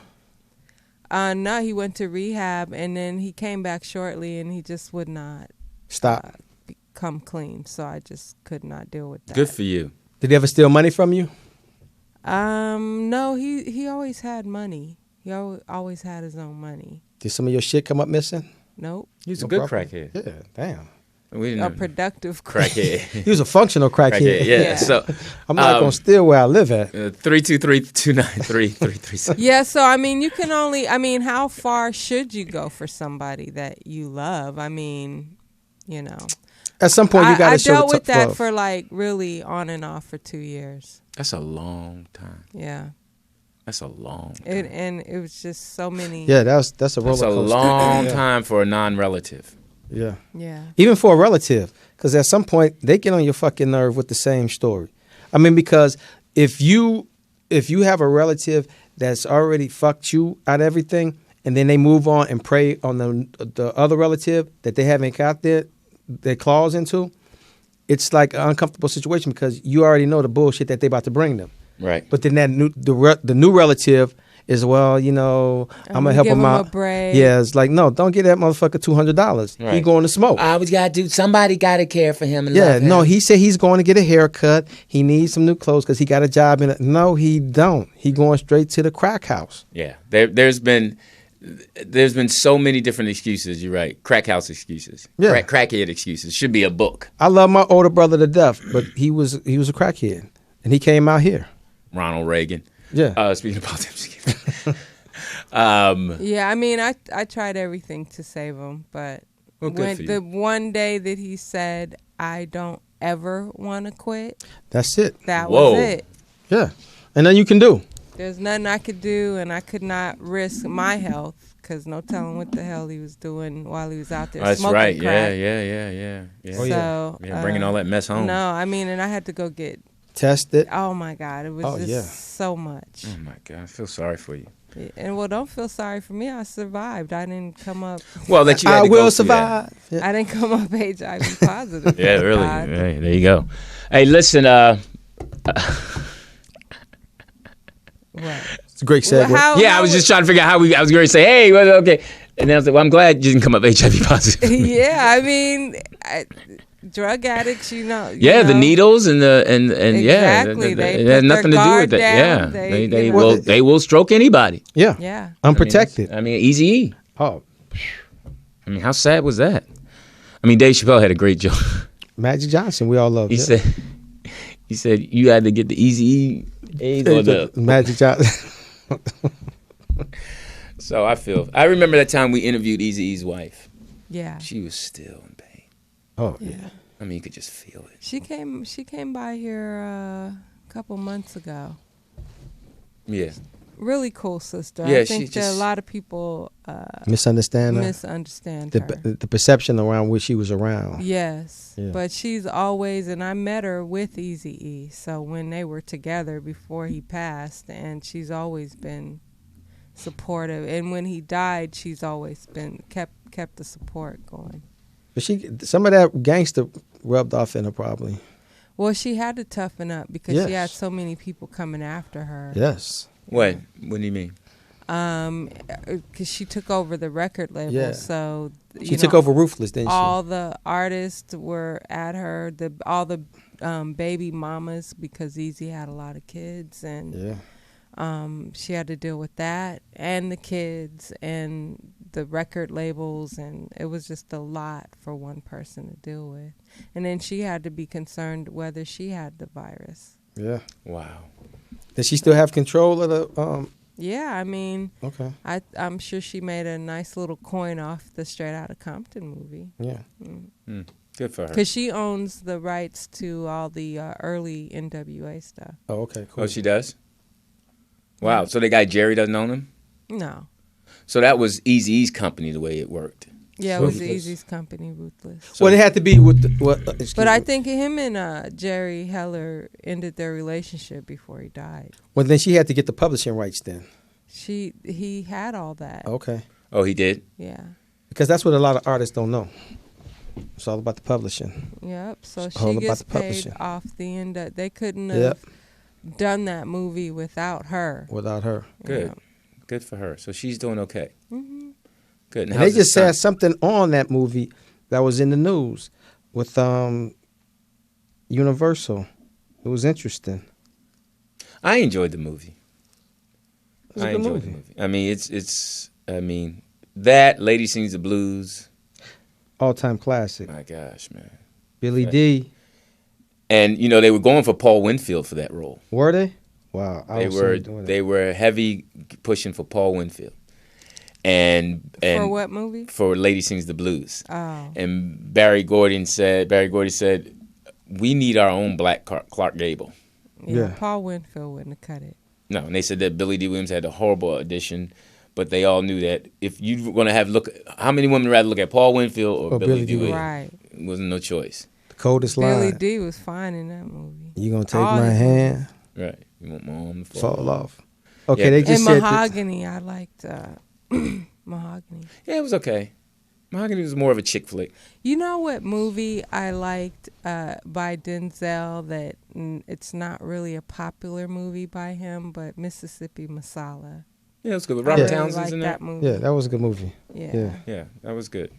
No, he went to rehab, and then he came back shortly, and he just would not Stop. become clean. So I just could not deal with that. Good for you. Did he ever steal money from you? No, he always had money. He always had his own money. Did some of your shit come up missing? Nope. He's a No good problem. crackhead. Yeah, damn. We didn't A know. productive Crackhead. He was a functional crackhead. Crackhead. Yeah. Yeah. So I'm not gonna steal where I live at. 323-293-3337. Yeah, so I mean, you can only. I mean, how far should you go for somebody that you love? I mean, you know. At some point, you got I to show dealt the with that love. for like really on and off for 2 years. That's a long time. Yeah, That's a long time. and it was just so many. Yeah, that's a roller That's a coaster. long Yeah. time for a non-relative. Yeah. Yeah. Even for a relative, because at some point they get on your fucking nerve with the same story. I mean, because if you have a relative that's already fucked you out of everything, and then they move on and prey on the other relative that they haven't got their claws into, it's like an uncomfortable situation because you already know the bullshit that they about to bring them. Right. But then the new relative is, well, you know, I'm gonna help give him him out. a break. Yeah, it's like, no, don't get that motherfucker $200. He Right. going to smoke. I always got to do, somebody got to care for him and Yeah, love him. no, he said he's going to get a haircut. He needs some new clothes because he got a job in it. No, he don't. He going straight to the crack house. Yeah. There's been so many different excuses. You're right. Crack house excuses. Yeah. Crackhead excuses. Should be a book. I love my older brother to death, but he was a crackhead, and he came out here. Ronald Reagan. Yeah. Speaking of politics. Yeah, I mean, I tried everything to save him, but Well, good when for you. the one day that he said, "I don't ever want to quit," That's it. that Whoa. was it. Yeah, and then you can do. There's nothing I could do, and I could not risk my health because no telling what the hell he was doing while he was out there That's smoking right. crack. Yeah. Oh, yeah. So, Yeah, bringing all that mess home. No, I mean, and I had to go get. Test it. Oh my God, it was Oh, just yeah. so much. Oh, my God. I feel sorry for you. And well, don't feel sorry for me. I survived. I didn't come up. Well, that you had I to go will through that. survive. Yeah. I didn't come up HIV positive. Yeah, thank really. God. Hey, there you go. Hey, listen. What? It's a great segue. I was just trying to figure out how I was going to say, hey, well, okay. And then I was like, well, I'm glad you didn't come up HIV positive. Yeah, I mean, drug addicts, you know. Yeah, the needles and Exactly. yeah, They it has put nothing their to do guard with that. down. Yeah, They- they will stroke anybody. Yeah. Yeah. Unprotected. I mean, Eazy-E. Oh, I mean, how sad was that? I mean, Dave Chappelle had a great joke. Magic Johnson. We all love. He said you had to get the Eazy-E AIDS or the. Magic Johnson. So I remember that time we interviewed Eazy-E's wife. Yeah. She was still in pain. Oh Yeah. yeah. I mean, you could just feel it. She came by here a couple months ago. Yeah. Really cool sister. Yeah, I she think that just- a lot of people Misunderstand her. misunderstand her. The perception around which she was around. Yes, Yeah. but she's always, and I met her with Eazy-E. So when they were together before he passed, and she's always been supportive. And when he died, she's always been kept the support going. But some of that gangster rubbed off in her probably. Well, she had to toughen up because she had Yes. so many people coming after her. Yes. What? What do you mean? Because she took over the record label, Yeah. so She took over Ruthless, didn't she? all the artists were at her. All the baby mamas, because Eazy had a lot of kids, and Yeah. she had to deal with that and the kids and the record labels, and it was just a lot for one person to deal with. And then she had to be concerned whether she had the virus. Yeah. Wow. Does she still have control of the? Yeah, I mean, Okay. I'm sure she made a nice little coin off the Straight Outta Compton movie. Yeah. Good for her. Because she owns the rights to all the early NWA stuff. Oh, okay. Cool. Oh, she does? Wow. So the guy Jerry doesn't own him? No. So that was Eazy-E's company the way it worked. Yeah, it was Ruthless. Easy's company, Ruthless. Well, it had to be with the, But I think him and Jerry Heller ended their relationship before he died. Well, then she had to get the publishing rights then. He had all that. Okay. Oh, he did? Yeah. Because that's what a lot of artists don't know. It's all about the publishing. Yep. So All she about gets the paid publishing. off the end. They couldn't Yep. have done that movie without her. Without her. Good. Yeah. Good for her. So she's doing okay. Mm-hmm. Good. And they just said something on that movie that was in the news with Universal. It was interesting. I enjoyed the movie. It was a I good enjoyed movie. the movie. I mean, that Lady Sings the Blues. All-time classic. My gosh, man. Billy Right. D. And you know they were going for Paul Winfield for that role. Were they? Wow. I They don't see were them doing they that. were heavy pushing for Paul Winfield. And For what movie? For Lady Sings the Blues. Oh. And Barry Gordy said, we need our own black Clark Gable. Yeah. Paul Winfield wouldn't have cut it. No, and they said that Billy D. Williams had a horrible audition, but they all knew that if you were going to look, how many women would rather look at Paul Winfield or Billy D. Williams? Right. It wasn't no choice. The coldest Billy line. D was fine in that movie. You gonna take All my his hand, Right. You want my arm to fall off. Okay, Yeah. they And just said that, Mahogany, I liked Mahogany. Yeah, it was okay. Mahogany was more of a chick flick. You know what movie I liked by Denzel that it's not really a popular movie by him, but Mississippi Masala. Yeah, it was good. But I Robert really Townsend's liked in there. that movie. yeah, that was a good movie. Yeah. Yeah, that was good.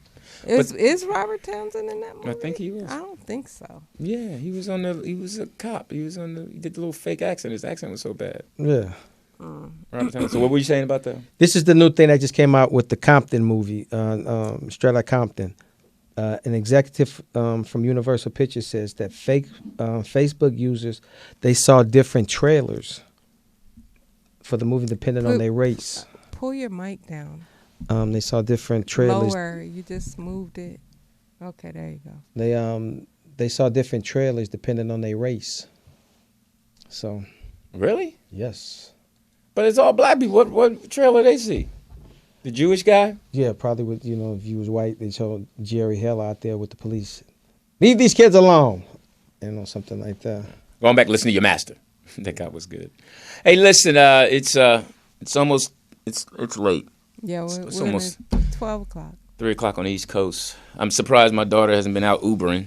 Is Robert Townsend in that movie? I think he was. I don't think so. Yeah, he was a cop. He did the little fake accent. His accent was so bad. Yeah. Robert Townsend. So what were you saying about that? This is the new thing that just came out with the Compton movie, Straight Outta Compton. An executive from Universal Pictures says that Facebook users, they saw different trailers for the movie depending on their race. Pull your mic down. They saw different trailers. Lower. You just moved it. Okay, there you go. They saw different trailers depending on their race. So, Really? yes. But it's all black people. What trailer they see? The Jewish guy? Yeah, probably with, if you was white, they showed Jerry Heller out there with the police. Leave these kids alone. Something like that. Going back, listen to your master. That guy was good. Hey, listen, it's almost late. Yeah, It's we're almost 12 o'clock. 3:00 on the East Coast. I'm surprised my daughter hasn't been out Ubering.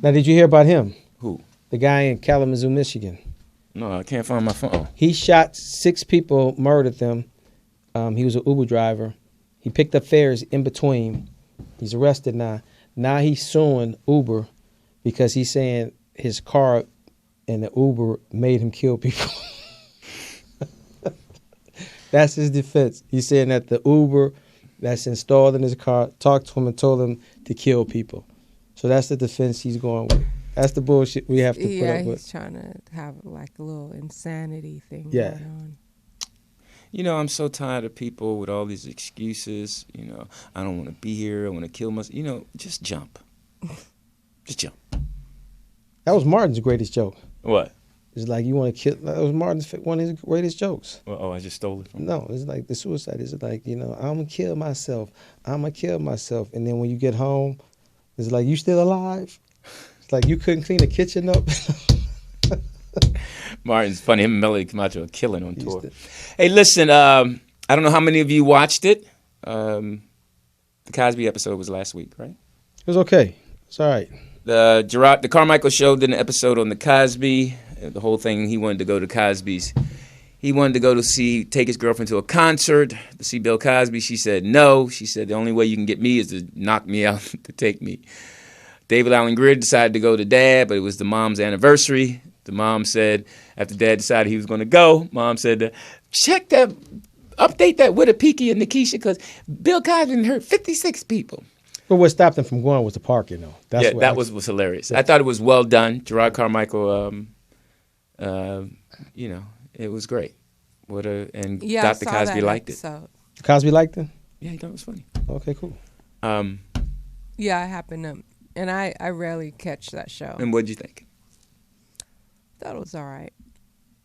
Now, did you hear about him? Who? The guy in Kalamazoo, Michigan. No, I can't find my phone. He shot 6 people, murdered them. He was an Uber driver. He picked up fares in between. He's arrested now. Now he's suing Uber because he's saying his car and the Uber made him kill people. That's his defense. He's saying that the Uber that's installed in his car talked to him and told him to kill people. So that's the defense he's going with. That's the bullshit we have to put up with. He's trying to have like a little insanity thing Yeah. going on. I'm so tired of people with all these excuses. I don't want to be here. I want to kill myself. Just jump. Just jump. That was Martin's greatest joke. What? It's like you want to kill. That was Martin's one of his greatest jokes. Oh, I just stole it from No, it's like the suicide. It's like, I'm going to kill myself. I'm going to kill myself. And then when you get home, it's like, you still alive? It's like you couldn't clean the kitchen up. Martin's funny. Him and Melody Camacho are killing on tour. Hey, listen, I don't know how many of you watched it. The Cosby episode was last week, right? It was okay. It's all right. The Carmichael Show did an episode on the Cosby. The whole thing, he wanted to go to Cosby's. He wanted to go to take his girlfriend to a concert to see Bill Cosby. She said no. She said the only way you can get me is to knock me out to take me. David Allen Greer decided to go to Dad, but it was the mom's anniversary. The mom said, after Dad decided he was going to go, Mom said, check that, update that with a Peaky and Nikisha, because Bill Cosby hurt 56 people. But what stopped them from going was the parking, though. That was hilarious. I thought it was well done. Gerard Carmichael, it was great. And Dr. Cosby liked it. Cosby liked it? Yeah, he thought it was funny. Okay, cool. Yeah, I happened to, and I rarely catch that show. And what'd you think? Thought it was all right.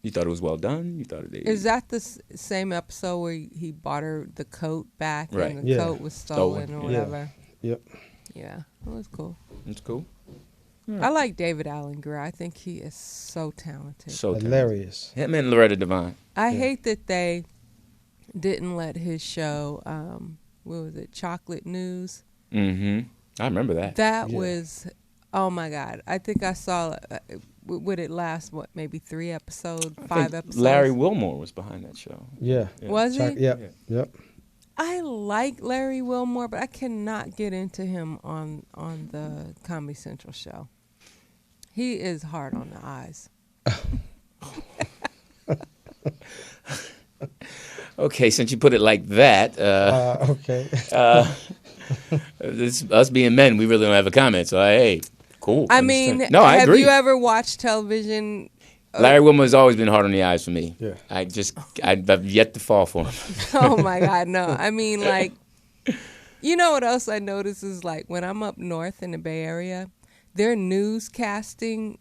You thought it was well done? You thought it? Is that the same episode where he bought her the coat back Right. and the coat was stolen or whatever? Yep. Yeah, it was cool. It's cool. I like David Allen Greer. I think he is so talented. So Hilarious. Him and Loretta Devine. I hate that they didn't let his show, what was it, Chocolate News? Mm-hmm. I remember that. That was, oh my God. I think I saw, would it last, maybe 3 episodes, 5 episodes? Larry Wilmore was behind that show. Yeah. Was he? Yep. I like Larry Wilmore, but I cannot get into him on the Comedy Central show. He is hard on the eyes. Okay, since you put it like that, Okay. us being men, we really don't have a comment. So, hey, cool. I mean, no, I have agree. you ever watched television? Larry Wilmore has always been hard on the eyes for me. Yeah. I've yet to fall for him. Oh my God, no. I mean, like, you know what else I notice is like when I'm up north in the Bay Area, their newscasters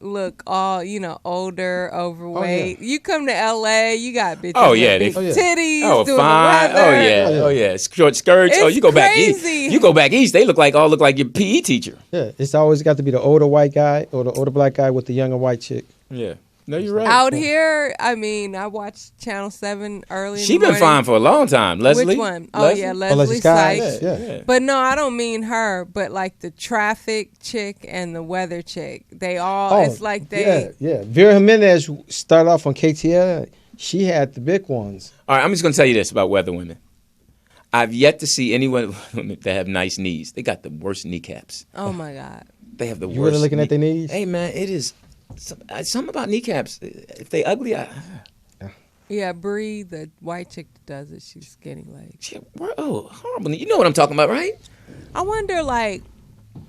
look all, older, overweight. Oh, yeah. You come to LA, you got bitches Yeah, with big they- titties, Oh, doing fine. the weather. Oh yeah. Short skirts. It's You go back east. crazy. You go back east. They look like your PE teacher. Yeah, it's always got to be the older white guy or the older black guy with the younger white chick. Yeah. No, you're right. Out here, I mean, I watched Channel 7 early in She the been morning. fine for a long time. Leslie. Which one? Oh, yeah, Leslie Sykes. Sykes. Yeah. But no, I don't mean her, but like the traffic chick and the weather chick. They all, it's like they. Yeah. Vera Jimenez started off on KTL. She had the big ones. All right, I'm just going to tell you this about weather women. I've yet to see anyone that have nice knees. They got the worst kneecaps. Oh my God. They have the worst. You really looking at their knees? Hey, man, it is something about kneecaps. If they ugly, Yeah, Bree, the white chick that does it, she's skinny legs. horrible. You know what I'm talking about, right? I wonder, like,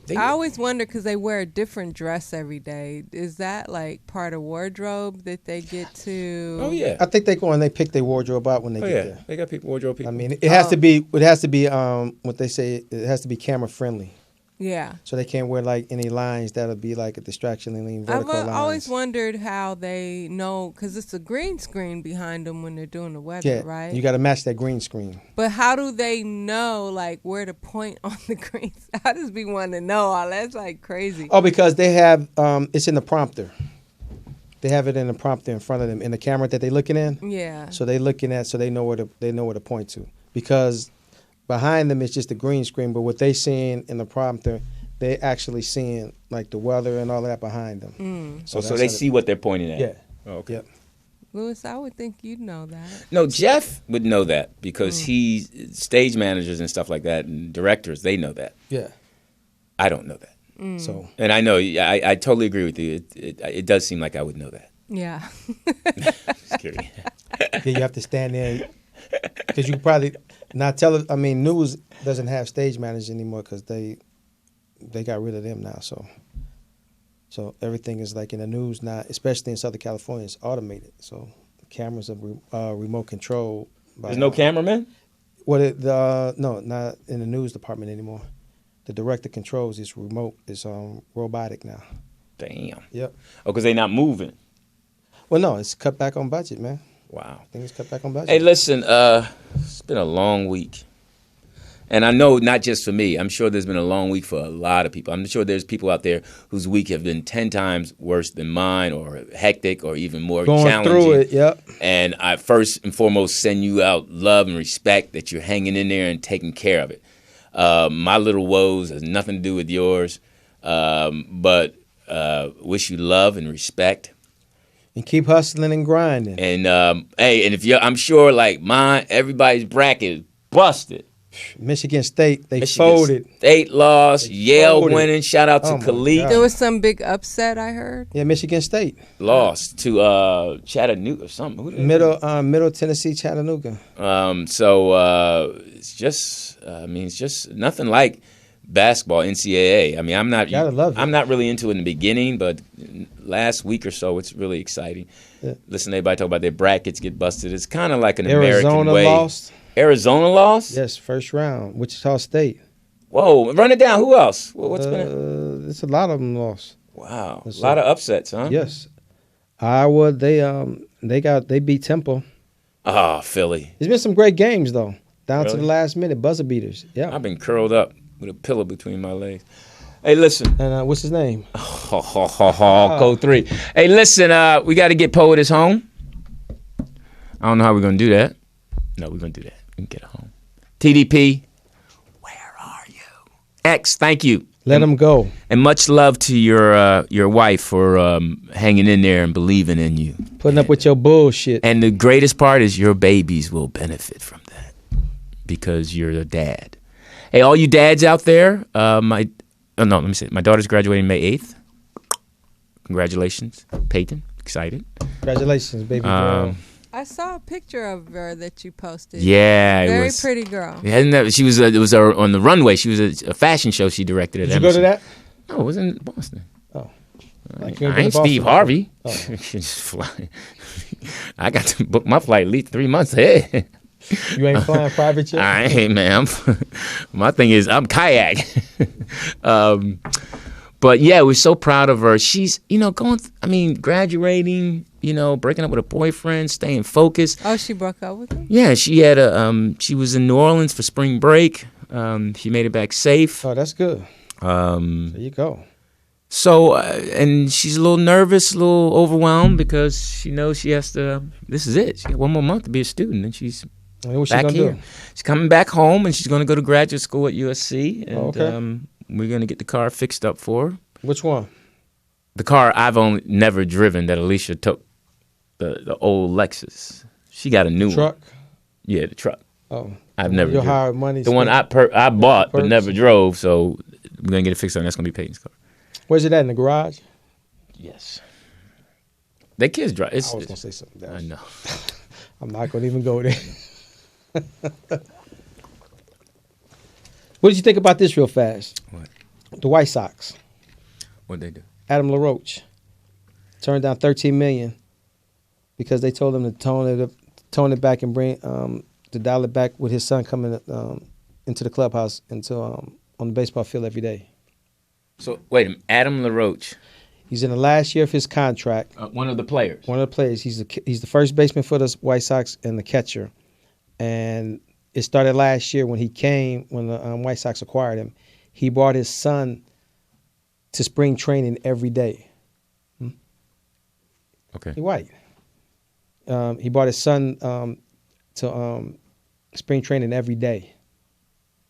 They- I always wonder because they wear a different dress every day. Is that like part of wardrobe that they get to? Oh, yeah. I think they go and they pick their wardrobe out when they Oh, get yeah. there. They got wardrobe people. I mean, it has to be what they say, it has to be camera friendly. Yeah. So they can't wear like any lines that'll be like a distraction and lean I've vertical lines. always wondered how they know, because it's a green screen behind them when they're doing the weather, right? You got to match that green screen. But how do they know, like, where to point on the green? I just be wanting to know all that's like crazy. Oh, because they have it's in the prompter. They have it in the prompter in front of them in the camera that they're looking in. Yeah. So they looking at, so they know where to point to. Because behind them is just a green screen, but what they seeing in the prompter, they actually seeing like the weather and all that behind them. So that's they how see what they're pointing at. Yeah. Oh, okay. Yep. Lewis, I would think you'd know that. No, Jeff would know that because he's stage managers and stuff like that and directors, they know that. Yeah. I don't know that. So And I know, I totally agree with you. It does seem like I would know that. Yeah. Just kidding. yeah, you have to stand there because you probably not tell. I mean, news doesn't have stage managers anymore because they got rid of them now. So everything is like in the news now, especially in Southern California, it's automated. So cameras are remote controlled. There's no cameraman? No, not in the news department anymore. The director controls is remote. It's robotic now. Damn. Yep. Oh, because they're not moving. Well, no, it's cut back on budget, man. Wow. I think it's cut back on budget. Hey, listen, it's been a long week. And I know not just for me. I'm sure there's been a long week for a lot of people. I'm sure there's people out there whose week have been 10 times worse than mine or hectic or even more Going challenging. through it, yep. And I first and foremost send you out love and respect that you're hanging in there and taking care of it. My little woes has nothing to do with yours, but wish you love and respect. And keep hustling and grinding. And hey, and if you, I'm sure like mine, everybody's bracket is busted. Michigan State, they Michigan folded. State lost. Yale folded. winning. Shout out to Oh, my Khalid. God. There was some big upset, I heard. Yeah, Michigan State. Lost to Chattanooga or something. Who did they Middle Tennessee, Chattanooga. So it's just, it's just nothing like basketball, NCAA. I mean, Gotta love it. I'm not really into it in the beginning, but last week or so, it's really exciting. Yeah. Listen to everybody talk about their brackets get busted. It's kind of like an Arizona American way. lost. Arizona lost? Yes, first round. Wichita State. Whoa, run it down. Who else? What's been it? There's a lot of them lost. Wow, a That's lot it. of upsets, huh? Yes. Iowa, they beat Temple. Oh, Philly. There's been some great games though, down to Really? the last minute, buzzer beaters. Yeah. I've been curled up with a pillow between my legs. Hey, listen. And what's his name? Code 3. Hey, listen, we got to get Poet his home. I don't know how we're going to do that. No, we're going to do that. We can get it home. TDP, where are you? X, thank you. Let him go. And much love to your wife for hanging in there and believing in you. Putting up with your bullshit. And the greatest part is your babies will benefit from that because you're a dad. Hey, all you dads out there, let me say, my daughter's graduating May 8th. Congratulations, Peyton. Excited. Congratulations, baby girl. I saw a picture of her that you posted. Yeah, Very it was pretty girl. She was. It was on the runway. She was a fashion show she directed at Did you go to that? No, it was in Boston. Oh. I ain't Steve Harvey. Oh. Just fly. I got to book my flight at least 3 months ahead. You ain't flying private yet? I ain't, man. My thing is, I'm kayak. But yeah, we're so proud of her. She's, graduating, breaking up with a boyfriend, staying focused. Oh, she broke up with him? Yeah, she had she was in New Orleans for spring break. She made it back safe. Oh, that's good. There you go. So, and she's a little nervous, a little overwhelmed because she knows she has to, this is it. She got 1 more month to be a student and she's What's back she here. gonna do? She's coming back home and she's going to go to graduate school at USC. And Okay. we're going to get the car fixed up for her. Which one? The car I've only never driven that Alicia took, the old Lexus. She got a new Truck? one. Yeah, the truck. Oh. I've never Your driven. hired money. The one I bought but Perks? never drove, so we're going to get it fixed up and that's going to be Peyton's car. Where's it at, in the garage? Yes. They kids drive. I was going to say something else. I know. I'm not going to even go there. What did you think about this real fast? What? The White Sox. What'd they do? Adam LaRoche turned down $13 million because they told him to tone it back and bring to dial it back with his son coming into the clubhouse on the baseball field every day. So wait a minute, Adam LaRoche. He's in the last year of his contract. One of the players. One of the players. He's the first baseman for the White Sox and the catcher. And it started last year when he came, when the White Sox acquired him. He brought his son to spring training every day. Okay. He white. He brought his son to spring training every day.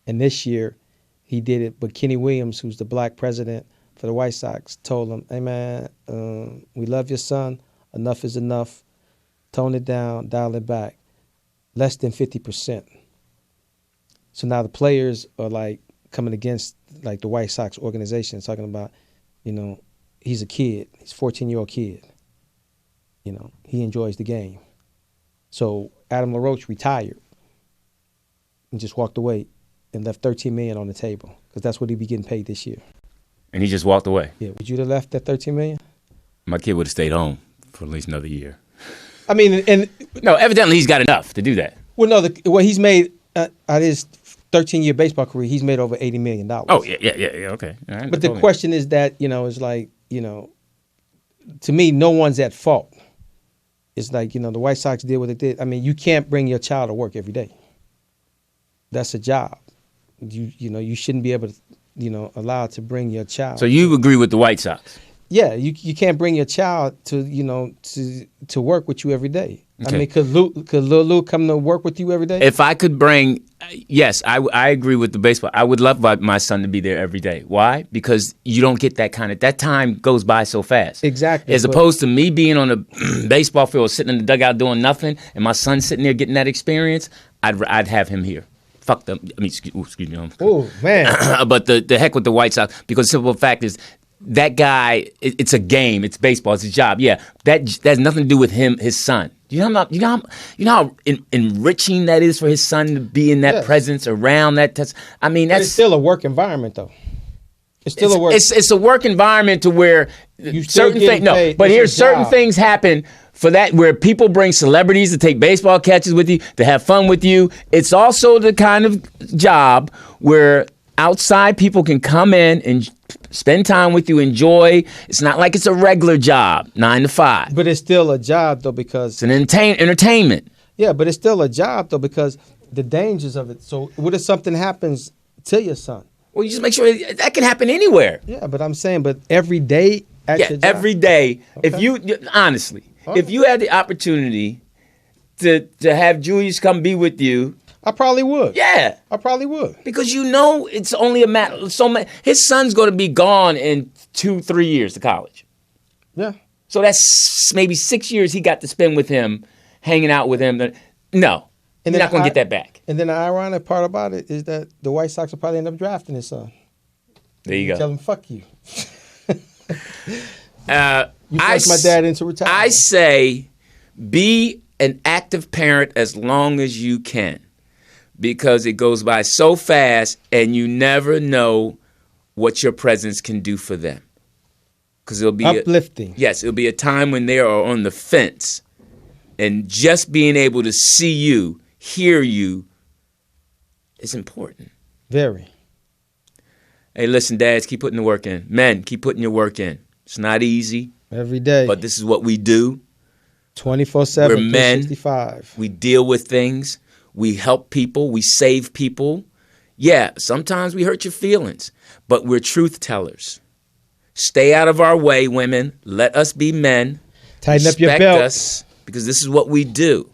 And this year he did it, but Kenny Williams, who's the black president for the White Sox, told him, hey man, we love your son. Enough is enough. Tone it down, dial it back. Less than 50%. So now the players are like coming against like the White Sox organization, talking about, he's a kid. He's a 14-year-old kid. He enjoys the game. So Adam LaRoche retired and just walked away and left $13 million on the table because that's what he'd be getting paid this year. And he just walked away. Yeah, would you have left that $13 million? My kid would have stayed home for at least another year. I mean, and No, evidently he's got enough to do that. well, no, he's made at his 13-year baseball career, he's made over $80 million. Oh yeah, okay. All right, But the question is that, is like, to me, no one's at fault. It's like, the White Sox did what they did. I mean, you can't bring your child to work every day. That's a job. You shouldn't be able to, allowed to bring your child. So you agree with the White Sox? Yeah, you can't bring your child to, to work with you every day. Okay. I mean, could Lil Lou come to work with you every day? If I could bring, yes, I agree with the baseball. I would love my son to be there every day. Why? Because you don't get that time goes by so fast. Exactly. As opposed to me being on a baseball field, sitting in the dugout doing nothing, and my son sitting there getting that experience, I'd have him here. Fuck them. I mean, excuse me. Oh, man. But the heck with the White Sox, because the simple fact is, that guy, it's a game. It's baseball. It's a job. Yeah, that has nothing to do with his son. You know how enriching that is for his son to be in that presence around that. I mean, But it's still a work environment, though. It's still a work. It's a work environment to where certain things. No, paid. but It's here's a certain job. things happen for that where people bring celebrities to take baseball catches with you to have fun with you. It's also the kind of job where outside people can come in and spend time with you, enjoy. It's not like it's a regular job, 9 to 5. But it's still a job, though, because... It's an entertainment. Yeah, but it's still a job, though, because the dangers of it. So what if something happens to your son? Well, you just make sure that can happen anywhere. Yeah, but I'm saying, but every day at your job? Every day. Okay. If you, honestly, if you had the opportunity to have Julius come be with you... I probably would. Yeah. I probably would. Because you know it's only a matter... his son's going to be gone in 2-3 years to college. Yeah. So that's maybe 6 years he got to spend with him, hanging out with him. No. You're not going to get that back. And then the ironic part about it is that the White Sox will probably end up drafting his son. There you go. Tell him, fuck you. You forced my dad into retirement. I say be an active parent as long as you can, because it goes by so fast and you never know what your presence can do for them. Because it'll be uplifting. Yes, it'll be a time when they are on the fence, and just being able to see you, hear you, is important. Very. Hey, listen, dads, keep putting the work in. Men, keep putting your work in. It's not easy. Every day. But this is what we do. 24/7, We're men. 365. We deal with things. We help people. We save people. Yeah, sometimes we hurt your feelings, but we're truth tellers. Stay out of our way, women. Let us be men. Tighten up your Respect belt. us, because this is what we do.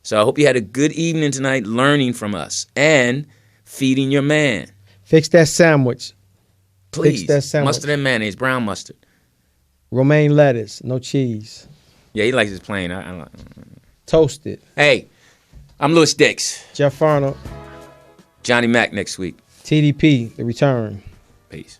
So I hope you had a good evening tonight learning from us and feeding your man. Fix that sandwich. Please. Fix that sandwich. Mustard and mayonnaise, brown mustard. Romaine lettuce, no cheese. Yeah, he likes his plain. Toasted. Hey, I'm Lewis Dix. Jeff Arnold. Johnny Mack next week. TDP, The Return. Peace.